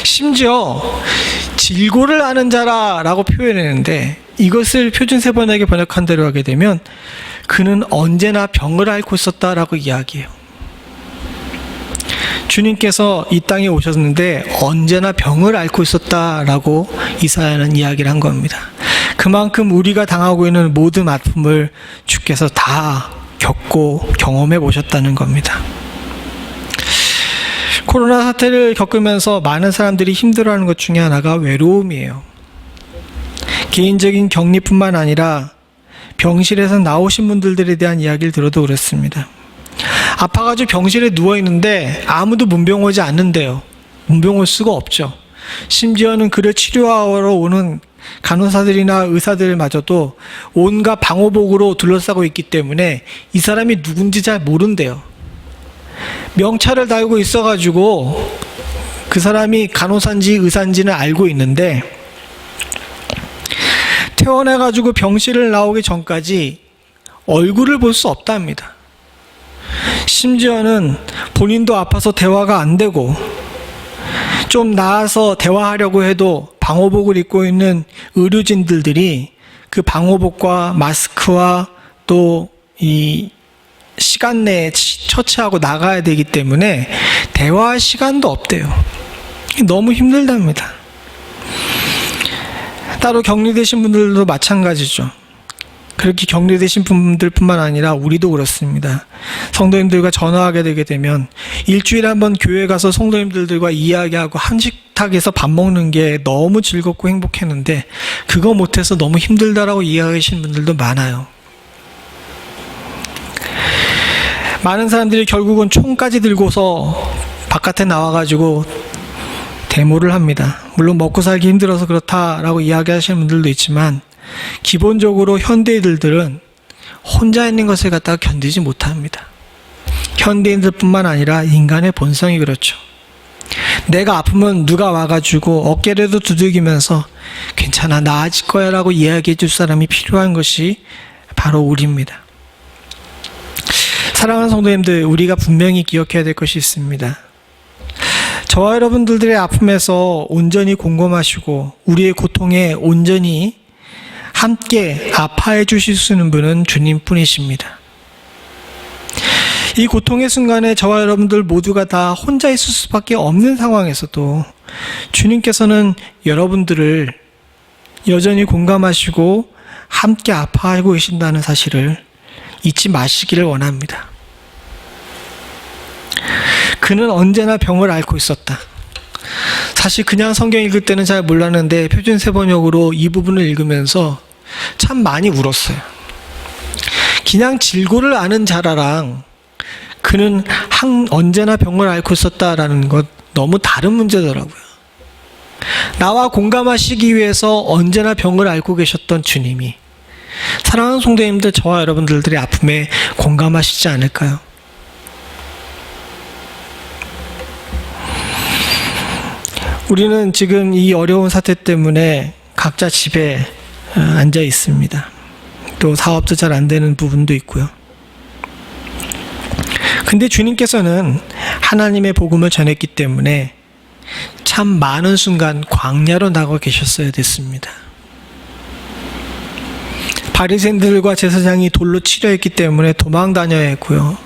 심지어 질고를 아는 자라라고 표현했는데 이것을 표준 세번역에 번역한 대로 하게 되면 그는 언제나 병을 앓고 있었다라고 이야기해요. 주님께서 이 땅에 오셨는데 언제나 병을 앓고 있었다라고 이사야는 이야기를 한 겁니다. 그만큼 우리가 당하고 있는 모든 아픔을 주께서 다 겪고 경험해 보셨다는 겁니다. 코로나 사태를 겪으면서 많은 사람들이 힘들어하는 것 중에 하나가 외로움이에요. 개인적인 격리뿐만 아니라 병실에서 나오신 분들에 대한 이야기를 들어도 그렇습니다. 아파가지고 병실에 누워있는데 아무도 문병 오지 않는데요. 문병 올 수가 없죠. 심지어는 그를 치료하러 오는 간호사들이나 의사들마저도 온갖 방호복으로 둘러싸고 있기 때문에 이 사람이 누군지 잘 모른대요. 명찰을 달고 있어가지고 그 사람이 간호사인지 의사인지는 알고 있는데 퇴원해가지고 병실을 나오기 전까지 얼굴을 볼 수 없답니다. 심지어는 본인도 아파서 대화가 안 되고 좀 나아서 대화하려고 해도 방호복을 입고 있는 의료진들이 그 방호복과 마스크와 또 이 시간 내에 처치하고 나가야 되기 때문에 대화할 시간도 없대요. 너무 힘들답니다. 따로 격리되신 분들도 마찬가지죠. 그렇게 격려되신 분들뿐만 아니라 우리도 그렇습니다. 성도님들과 전화하게 되게 되면 일주일에 한 번 교회 가서 성도님들과 이야기하고 한 식탁에서 밥 먹는 게 너무 즐겁고 행복했는데 그거 못해서 너무 힘들다라고 이야기하시는 분들도 많아요. 많은 사람들이 결국은 총까지 들고서 바깥에 나와가지고 데모를 합니다. 물론 먹고 살기 힘들어서 그렇다라고 이야기하시는 분들도 있지만 기본적으로 현대인들은 혼자 있는 것을 갖다가 견디지 못합니다. 현대인들뿐만 아니라 인간의 본성이 그렇죠. 내가 아프면 누가 와가지고 어깨라도 두들기면서 괜찮아 나아질 거야 라고 이야기해 줄 사람이 필요한 것이 바로 우리입니다. 사랑하는 성도님들, 우리가 분명히 기억해야 될 것이 있습니다. 저와 여러분들의 아픔에서 온전히 공감하시고 우리의 고통에 온전히 함께 아파해 주실 수 있는 분은 주님뿐이십니다. 이 고통의 순간에 저와 여러분들 모두가 다 혼자 있을 수밖에 없는 상황에서도 주님께서는 여러분들을 여전히 공감하시고 함께 아파하고 계신다는 사실을 잊지 마시기를 원합니다. 그는 언제나 병을 앓고 있었다. 사실 그냥 성경 읽을 때는 잘 몰랐는데 표준세번역으로 이 부분을 읽으면서 참 많이 울었어요. 그냥 질고를 아는 자라랑 그는 언제나 병을 앓고 있었다라는 것 너무 다른 문제더라고요. 나와 공감하시기 위해서 언제나 병을 앓고 계셨던 주님이 사랑하는 성도님들, 저와 여러분들의 아픔에 공감하시지 않을까요? 우리는 지금 이 어려운 사태 때문에 각자 집에 앉아 있습니다. 또 사업도 잘 안 되는 부분도 있고요. 근데 주님께서는 하나님의 복음을 전했기 때문에 참 많은 순간 광야로 나가 계셨어야 됐습니다. 바리새인들과 제사장이 돌로 치려 했기 때문에 도망 다녀야 했고요.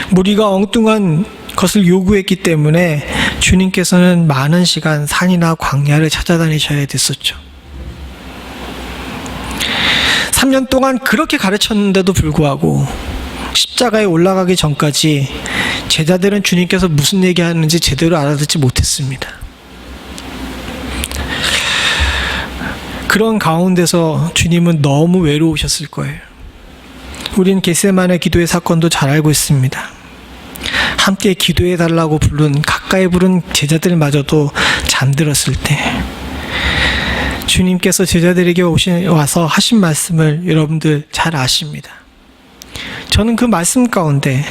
무리가 엉뚱한 것을 요구했기 때문에 주님께서는 많은 시간 산이나 광야를 찾아다니셔야 됐었죠. 3년 동안 그렇게 가르쳤는데도 불구하고 십자가에 올라가기 전까지 제자들은 주님께서 무슨 얘기하는지 제대로 알아듣지 못했습니다. 그런 가운데서 주님은 너무 외로우셨을 거예요. 우린 겟세마네 기도의 사건도 잘 알고 있습니다. 함께 기도해달라고 가까이 부른 제자들마저도 잠들었을 때 주님께서 제자들에게 와서 하신 말씀을 여러분들 잘 아십니다. 저는 그 말씀 가운데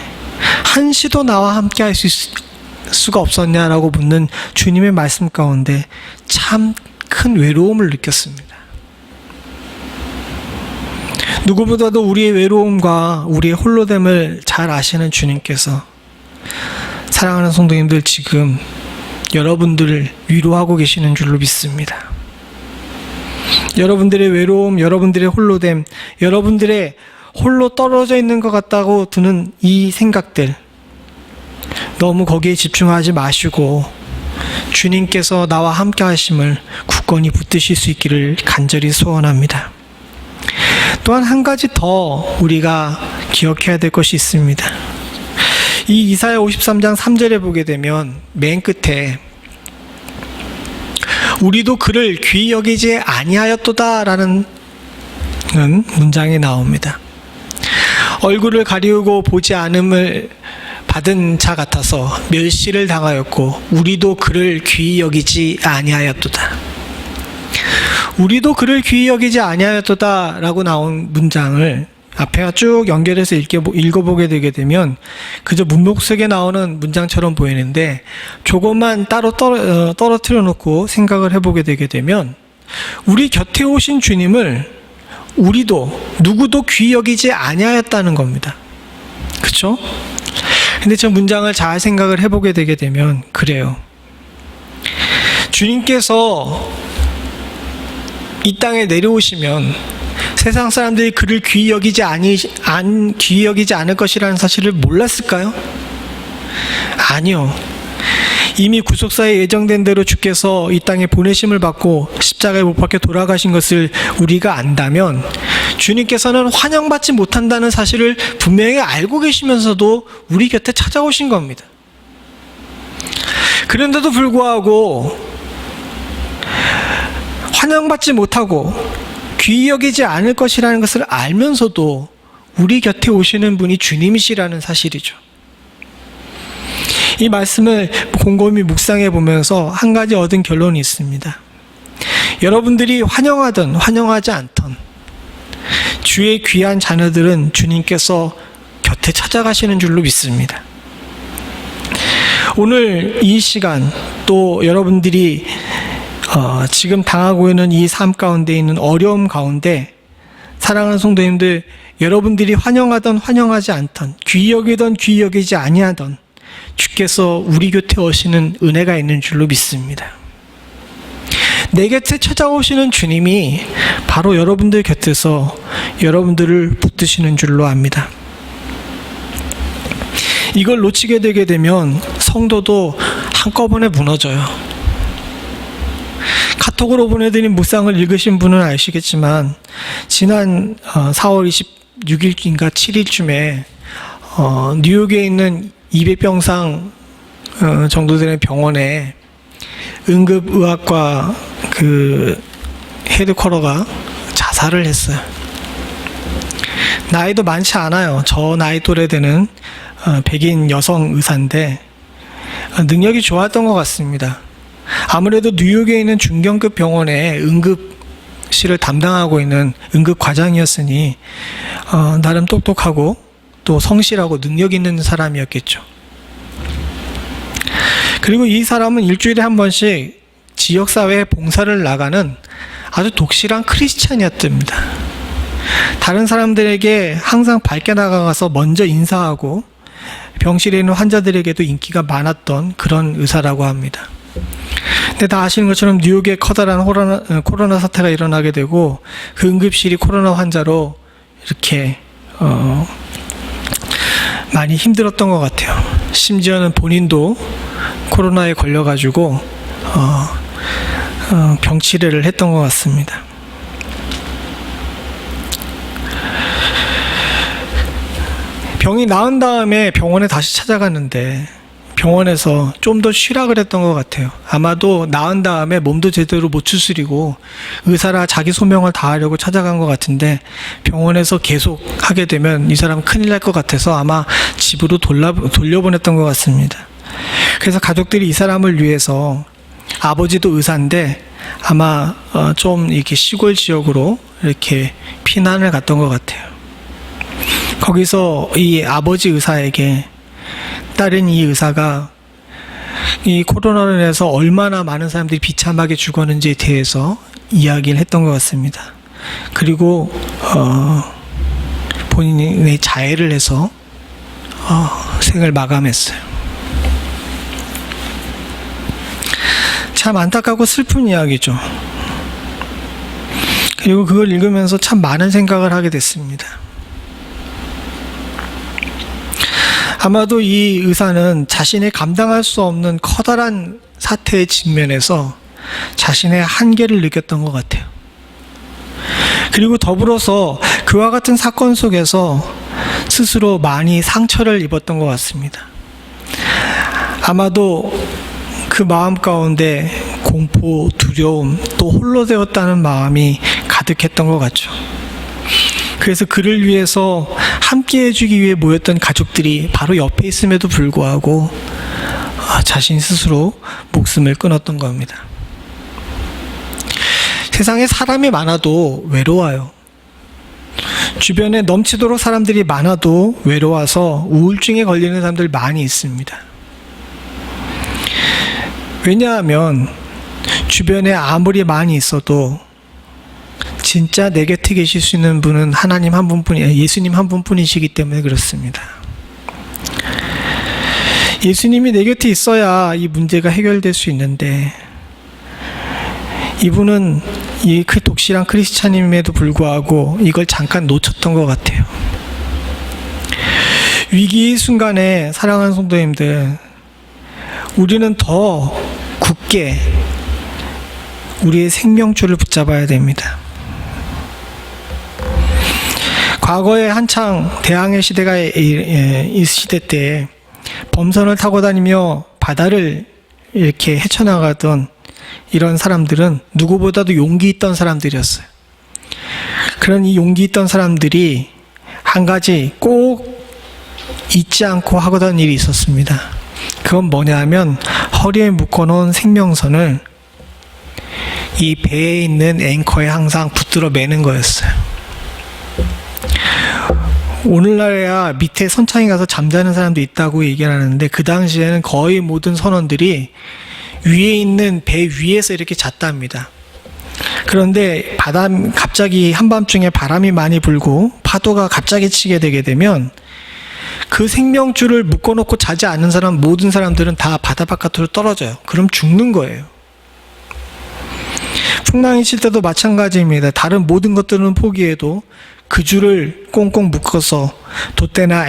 한시도 나와 함께 할 수가 없었냐라고 묻는 주님의 말씀 가운데 참 큰 외로움을 느꼈습니다. 누구보다도 우리의 외로움과 우리의 홀로됨을 잘 아시는 주님께서 사랑하는 성도님들, 지금 여러분들을 위로하고 계시는 줄로 믿습니다. 여러분들의 외로움, 여러분들의 홀로됨, 여러분들의 홀로 떨어져 있는 것 같다고 드는 이 생각들, 너무 거기에 집중하지 마시고 주님께서 나와 함께 하심을 굳건히 붙드실 수 있기를 간절히 소원합니다. 또한 한 가지 더 우리가 기억해야 될 것이 있습니다. 이 이사야 53장 3절에 보게 되면 맨 끝에 우리도 그를 귀히 여기지 아니하였도다 라는 문장이 나옵니다. 얼굴을 가리우고 보지 않음을 받은 자 같아서 멸시를 당하였고 우리도 그를 귀히 여기지 아니하였도다. 우리도 그를 귀히 여기지 아니하였도다 라고 나온 문장을 앞에와 쭉 연결해서 읽어보게 되게 되면 그저 문목 속에 나오는 문장처럼 보이는데 조금만 따로 떨어뜨려 놓고 생각을 해보게 되게 되면 우리 곁에 오신 주님을 우리도 누구도 귀히 여기지 아니하였다는 겁니다. 그렇죠? 근데 저 문장을 잘 생각을 해보게 되게 되면 그래요. 주님께서 이 땅에 내려오시면 세상 사람들이 그를 귀히 여기지 않을 것이라는 사실을 몰랐을까요? 아니요. 이미 구속사에 예정된 대로 주께서 이 땅에 보내심을 받고 십자가에 못 박혀 돌아가신 것을 우리가 안다면 주님께서는 환영받지 못한다는 사실을 분명히 알고 계시면서도 우리 곁에 찾아오신 겁니다. 그런데도 불구하고 환영받지 못하고 귀히 여기지 않을 것이라는 것을 알면서도 우리 곁에 오시는 분이 주님이시라는 사실이죠. 이 말씀을 곰곰이 묵상해 보면서 한 가지 얻은 결론이 있습니다. 여러분들이 환영하든 환영하지 않든 주의 귀한 자녀들은 주님께서 곁에 찾아가시는 줄로 믿습니다. 오늘 이 시간 또 여러분들이 지금 당하고 있는 이 삶 가운데 있는 어려움 가운데 사랑하는 성도님들, 여러분들이 환영하든 환영하지 않든 귀히 여기든 귀히 여기지 아니하든 주께서 우리 곁에 오시는 은혜가 있는 줄로 믿습니다. 내 곁에 찾아오시는 주님이 바로 여러분들 곁에서 여러분들을 붙드시는 줄로 압니다. 이걸 놓치게 되게 되면 성도도 한꺼번에 무너져요. 카톡으로 보내드린 묵상을 읽으신 분은 아시겠지만 지난 4월 26일인가 7일쯤에 뉴욕에 있는 200병상 정도 되는 병원에 응급의학과 그 헤드쿼터가 자살을 했어요. 나이도 많지 않아요. 저 나이 또래 되는 백인 여성 의사인데 능력이 좋았던 것 같습니다. 아무래도 뉴욕에 있는 중견급 병원에 응급실을 담당하고 있는 응급과장이었으니 나름 똑똑하고 또 성실하고 능력 있는 사람이었겠죠. 그리고 이 사람은 일주일에 한 번씩 지역사회에 봉사를 나가는 아주 독실한 크리스찬이었답니다. 다른 사람들에게 항상 밝게 나가서 먼저 인사하고 병실에 있는 환자들에게도 인기가 많았던 그런 의사라고 합니다. 근데 다 아시는 것처럼 뉴욕에 커다란 코로나 사태가 일어나게 되고 그 응급실이 코로나 환자로 이렇게 많이 힘들었던 것 같아요. 심지어는 본인도 코로나에 걸려가지고 병치레를 했던 것 같습니다. 병이 나은 다음에 병원에 다시 찾아갔는데 병원에서 좀 더 쉬라 그랬던 것 같아요. 아마도 나은 다음에 몸도 제대로 못 추스리고 의사라 자기 소명을 다하려고 찾아간 것 같은데 병원에서 계속 하게 되면 이 사람 큰일 날 것 같아서 아마 집으로 돌려보냈던 것 같습니다. 그래서 가족들이 이 사람을 위해서 아버지도 의사인데 아마 좀 이렇게 시골 지역으로 이렇게 피난을 갔던 것 같아요. 거기서 이 아버지 의사에게 딸인 이 의사가 이 코로나로 인해서 얼마나 많은 사람들이 비참하게 죽었는지에 대해서 이야기를 했던 것 같습니다. 그리고 본인의 자해를 해서 생을 마감했어요. 참 안타깝고 슬픈 이야기죠. 그리고 그걸 읽으면서 참 많은 생각을 하게 됐습니다. 아마도 이 의사는 자신이 감당할 수 없는 커다란 사태에 직면해서 자신의 한계를 느꼈던 것 같아요. 그리고 더불어서 그와 같은 사건 속에서 스스로 많이 상처를 입었던 것 같습니다. 아마도 그 마음 가운데 공포, 두려움, 또 홀로 되었다는 마음이 가득했던 것 같죠. 그래서 그를 위해서 함께 해주기 위해 모였던 가족들이 바로 옆에 있음에도 불구하고 자신 스스로 목숨을 끊었던 겁니다. 세상에 사람이 많아도 외로워요. 주변에 넘치도록 사람들이 많아도 외로워서 우울증에 걸리는 사람들 많이 있습니다. 왜냐하면 주변에 아무리 많이 있어도 진짜 내 곁에 계실 수 있는 분은 하나님 한 분뿐이에요. 예수님 한 분뿐이시기 때문에 그렇습니다. 예수님이 내 곁에 있어야 이 문제가 해결될 수 있는데 이분은 이 독실한 크리스찬임에도 불구하고 이걸 잠깐 놓쳤던 것 같아요. 위기의 순간에 사랑하는 성도님들, 우리는 더 굳게 우리의 생명줄을 붙잡아야 됩니다. 과거에 한창 대항해 시대가 이 시대 때 범선을 타고 다니며 바다를 이렇게 헤쳐나가던 이런 사람들은 누구보다도 용기 있던 사람들이었어요. 그런 이 용기 있던 사람들이 한 가지 꼭 잊지 않고 하고던 일이 있었습니다. 그건 뭐냐 하면 허리에 묶어놓은 생명선을 이 배에 있는 앵커에 항상 붙들어 매는 거였어요. 오늘날에야 밑에 선창에 가서 잠자는 사람도 있다고 얘기를 하는데 그 당시에는 거의 모든 선원들이 위에 있는 배 위에서 이렇게 잤답니다. 그런데 갑자기 한밤중에 바람이 많이 불고 파도가 갑자기 치게 되게 되면 그 생명줄을 묶어놓고 자지 않는 모든 사람들은 다 바다 바깥으로 떨어져요. 그럼 죽는 거예요. 풍랑이 칠 때도 마찬가지입니다. 다른 모든 것들은 포기해도 그 줄을 꽁꽁 묶어서 돛대나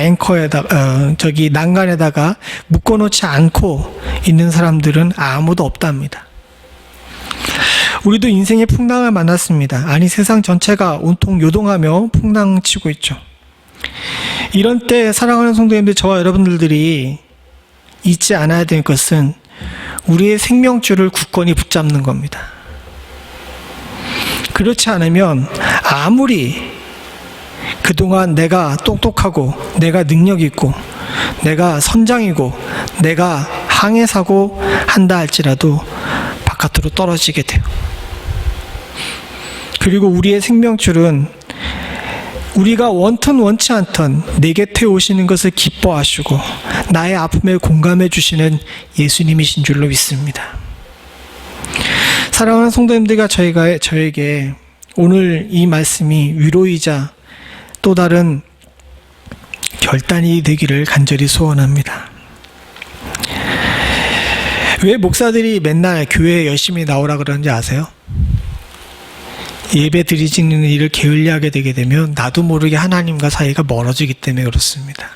난간에다가 묶어놓지 않고 있는 사람들은 아무도 없답니다. 우리도 인생의 풍랑을 만났습니다. 아니 세상 전체가 온통 요동하며 풍랑치고 있죠. 이런 때 사랑하는 성도님들, 저와 여러분들이 잊지 않아야 될 것은 우리의 생명줄을 굳건히 붙잡는 겁니다. 그렇지 않으면 아무리 그동안 내가 똑똑하고 내가 능력 있고 내가 선장이고 내가 항해사고 한다 할지라도 바깥으로 떨어지게 돼요. 그리고 우리의 생명줄은 우리가 원튼 원치 않던 내 곁에 오시는 것을 기뻐하시고 나의 아픔에 공감해 주시는 예수님이신 줄로 믿습니다. 사랑하는 성도님들과 저에게 오늘 이 말씀이 위로이자 또 다른 결단이 되기를 간절히 소원합니다. 왜 목사들이 맨날 교회에 열심히 나오라 그러는지 아세요? 예배 드리지는 일을 게을리하게 되게 되면 나도 모르게 하나님과 사이가 멀어지기 때문에 그렇습니다.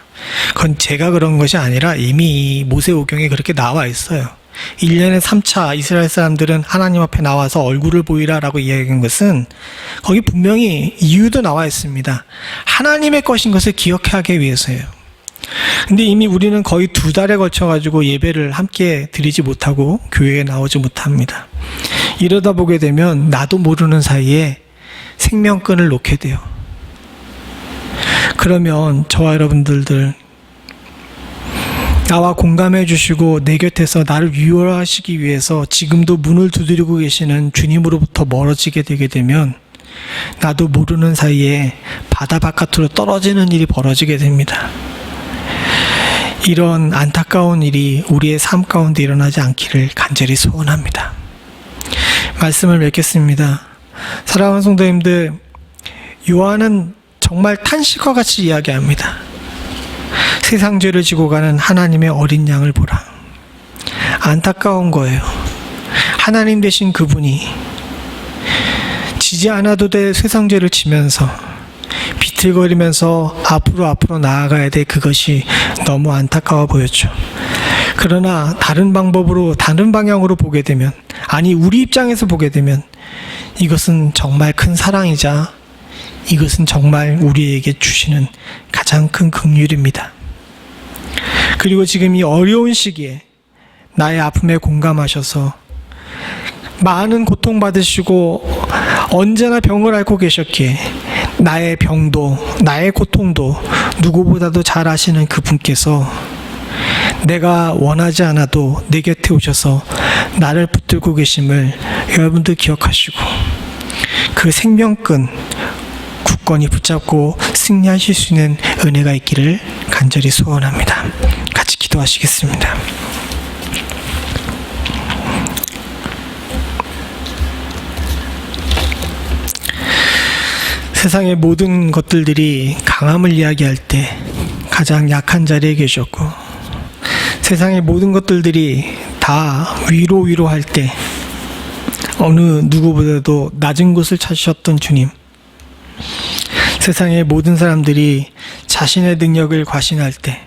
그건 제가 그런 것이 아니라 이미 모세오경에 그렇게 나와 있어요. 1년에 3차 이스라엘 사람들은 하나님 앞에 나와서 얼굴을 보이라라고 이야기한 것은 거기 분명히 이유도 나와 있습니다. 하나님의 것인 것을 기억하기 위해서예요. 근데 이미 우리는 거의 2달에 걸쳐가지고 예배를 함께 드리지 못하고 교회에 나오지 못합니다. 이러다 보게 되면 나도 모르는 사이에 생명끈을 놓게 돼요. 그러면 저와 여러분들 나와 공감해 주시고 내 곁에서 나를 위로하시기 위해서 지금도 문을 두드리고 계시는 주님으로부터 멀어지게 되게 되면 나도 모르는 사이에 바다 바깥으로 떨어지는 일이 벌어지게 됩니다. 이런 안타까운 일이 우리의 삶 가운데 일어나지 않기를 간절히 소원합니다. 말씀을 맺겠습니다. 사랑하는 성도님들, 요한은 정말 탄식과 같이 이야기합니다. 세상 죄를 지고 가는 하나님의 어린 양을 보라. 안타까운 거예요. 하나님 되신 그분이 지지 않아도 될 세상 죄를 지면서 비틀거리면서 앞으로 나아가야 돼. 그것이 너무 안타까워 보였죠. 그러나 다른 방향으로 보게 되면, 아니 우리 입장에서 보게 되면 이것은 정말 큰 사랑이자 이것은 정말 우리에게 주시는 가장 큰 긍휼입니다. 그리고 지금 이 어려운 시기에 나의 아픔에 공감하셔서 많은 고통받으시고 언제나 병을 앓고 계셨기에 나의 병도 나의 고통도 누구보다도 잘 아시는 그분께서 내가 원하지 않아도 내 곁에 오셔서 나를 붙들고 계심을 여러분들 기억하시고 그 생명끈 굳건히 붙잡고 승리하실 수 있는 은혜가 있기를 간절히 소원합니다. 같이 기도하시겠습니다. 세상의 모든 것들이 강함을 이야기할 때 가장 약한 자리에 계셨고, 세상의 모든 것들이 다 위로할 때 어느 누구보다도 낮은 곳을 찾으셨던 주님, 세상의 모든 사람들이 자신의 능력을 과신할 때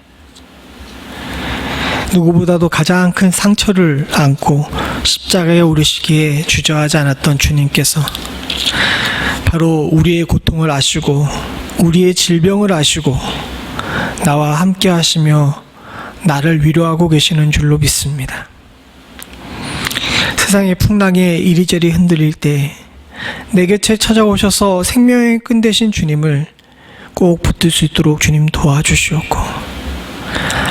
누구보다도 가장 큰 상처를 안고 십자가에 오르시기에 주저하지 않았던 주님께서 바로 우리의 고통을 아시고 우리의 질병을 아시고 나와 함께 하시며 나를 위로하고 계시는 줄로 믿습니다. 세상의 풍랑에 이리저리 흔들릴 때 내 곁에 찾아오셔서 생명의 끈 되신 주님을 꼭 붙들 수 있도록 주님 도와주시옵고,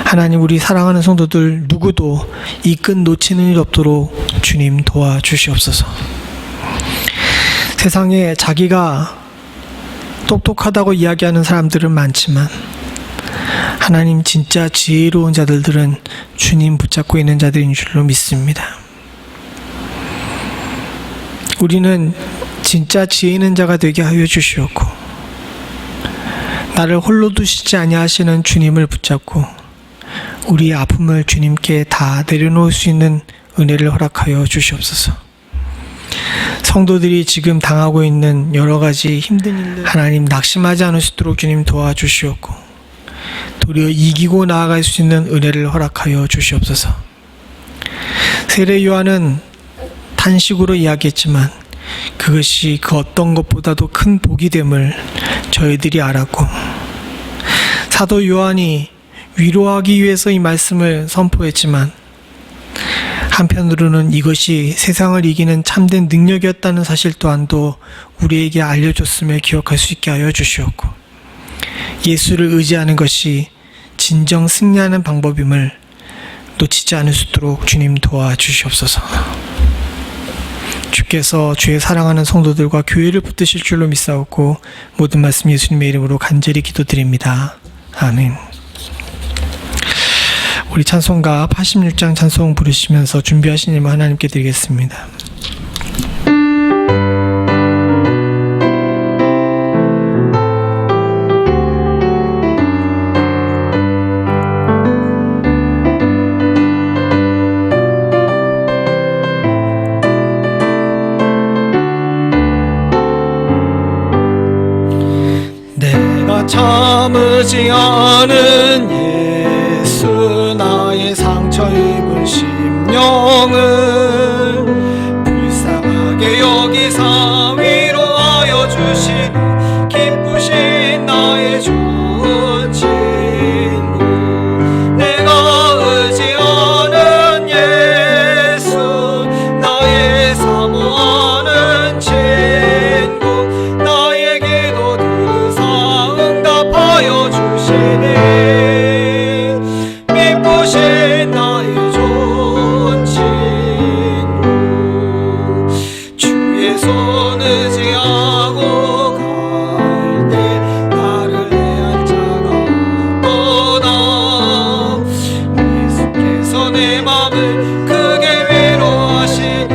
하나님, 우리 사랑하는 성도들 누구도 이 끈 놓치는 일 없도록 주님 도와주시옵소서. 세상에 자기가 똑똑하다고 이야기하는 사람들은 많지만 하나님, 진짜 지혜로운 자들은 주님 붙잡고 있는 자들인 줄로 믿습니다. 우리는 진짜 지혜 있는 자가 되게 하여 주시옵고, 나를 홀로 두시지 아니하시는 주님을 붙잡고 우리의 아픔을 주님께 다 내려놓을 수 있는 은혜를 허락하여 주시옵소서. 성도들이 지금 당하고 있는 여러 가지 힘든 일들, 하나님, 낙심하지 않을 수 있도록 주님 도와주시옵고, 도리어 이기고 나아갈 수 있는 은혜를 허락하여 주시옵소서. 세례 요한은 단식으로 이야기했지만 그것이 그 어떤 것보다도 큰 복이 됨을 저희들이 알았고, 사도 요한이 위로하기 위해서 이 말씀을 선포했지만 한편으로는 이것이 세상을 이기는 참된 능력이었다는 사실 또한도 우리에게 알려줬음을 기억할 수 있게 하여 주시옵고, 예수를 의지하는 것이 진정 승리하는 방법임을 놓치지 않을 수 있도록 주님 도와주시옵소서. 주께서 주의 사랑하는 성도들과 교회를 붙드실 줄로 믿사옵고 모든 말씀 예수님의 이름으로 간절히 기도드립니다. 아멘. 우리 찬송가 86장 찬송 부르시면서 준비하신 일만 하나님께 드리겠습니다. 내가 참으지 않은 예수, 나의 상처 입은 심령을 불쌍하게 여기사 위로하여 주시니 기쁘신 나의 좋은 친구. 내가 의지하는 예수, 나의 사모하는 친구, 나의 기도 들으사 응답하여 주시니 기쁘신 나의 좋은 친구. 주의 손 의지하고 갈 때 나를 해할 자가 없도다. 예수께서 내 맘을 크게 위로하시니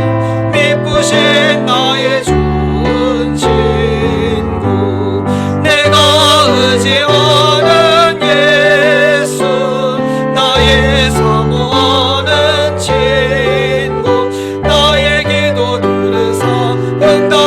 기쁘신 나의 좋은 친구. 내가 의지하는 예수, 나의 사모하는 친구, 나의 기도 들으사 응답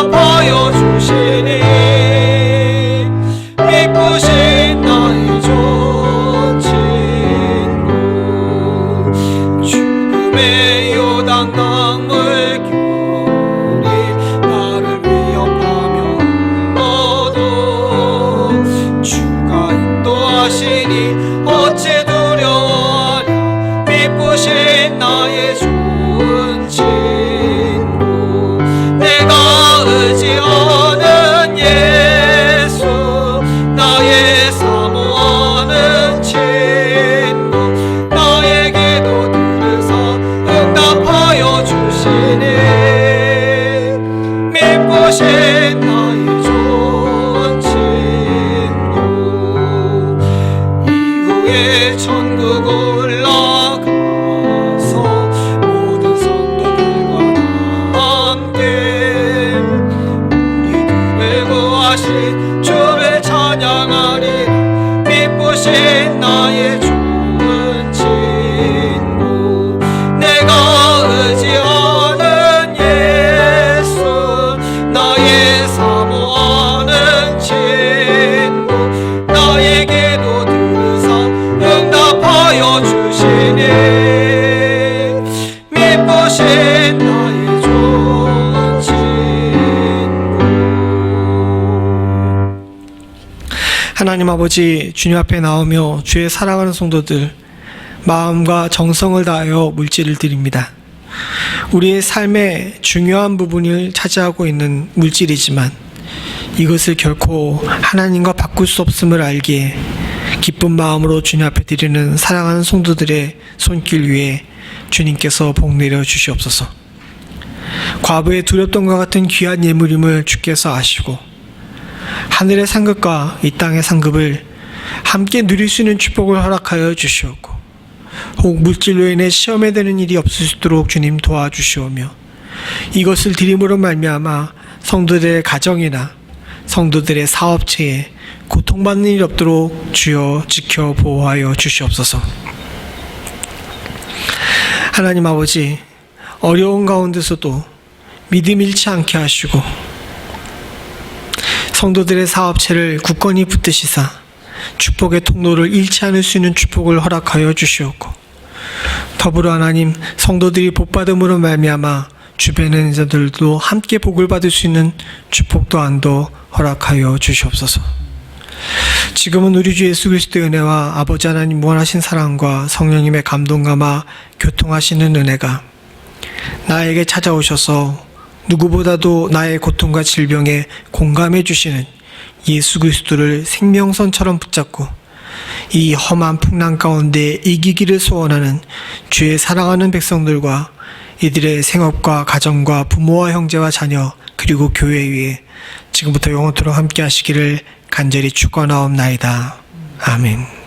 아버지, 주님 앞에 나오며 주의 사랑하는 성도들 마음과 정성을 다하여 물질을 드립니다. 우리의 삶의 중요한 부분을 차지하고 있는 물질이지만 이것을 결코 하나님과 바꿀 수 없음을 알기에 기쁜 마음으로 주님 앞에 드리는 사랑하는 성도들의 손길 위에 주님께서 복 내려 주시옵소서. 과부의 두렵던 것 같은 귀한 예물임을 주께서 아시고 하늘의 상급과 이 땅의 상급을 함께 누릴 수 있는 축복을 허락하여 주시옵고 혹 물질로 인해 시험에 드는 일이 없을 수 있도록 주님 도와주시오며 이것을 드림으로 말미암아 성도들의 가정이나 성도들의 사업체에 고통받는 일이 없도록 주여 지켜 보호하여 주시옵소서. 하나님 아버지, 어려운 가운데서도 믿음 잃지 않게 하시고 성도들의 사업체를 굳건히 붙드시사 축복의 통로를 잃지 않을 수 있는 축복을 허락하여 주시옵고 더불어 하나님, 성도들이 복받음으로 말미암아 주변에 있는 자들도 함께 복을 받을 수 있는 축복 또한도 허락하여 주시옵소서. 지금은 우리 주 예수 그리스도의 은혜와 아버지 하나님 무한하신 사랑과 성령님의 감동감화 교통하시는 은혜가 나에게 찾아오셔서 누구보다도 나의 고통과 질병에 공감해 주시는 예수 그리스도를 생명선처럼 붙잡고 이 험한 풍랑 가운데 이기기를 소원하는 주의 사랑하는 백성들과 이들의 생업과 가정과 부모와 형제와 자녀 그리고 교회 위에 지금부터 영원토록 함께 하시기를 간절히 축원하옵나이다. 아멘.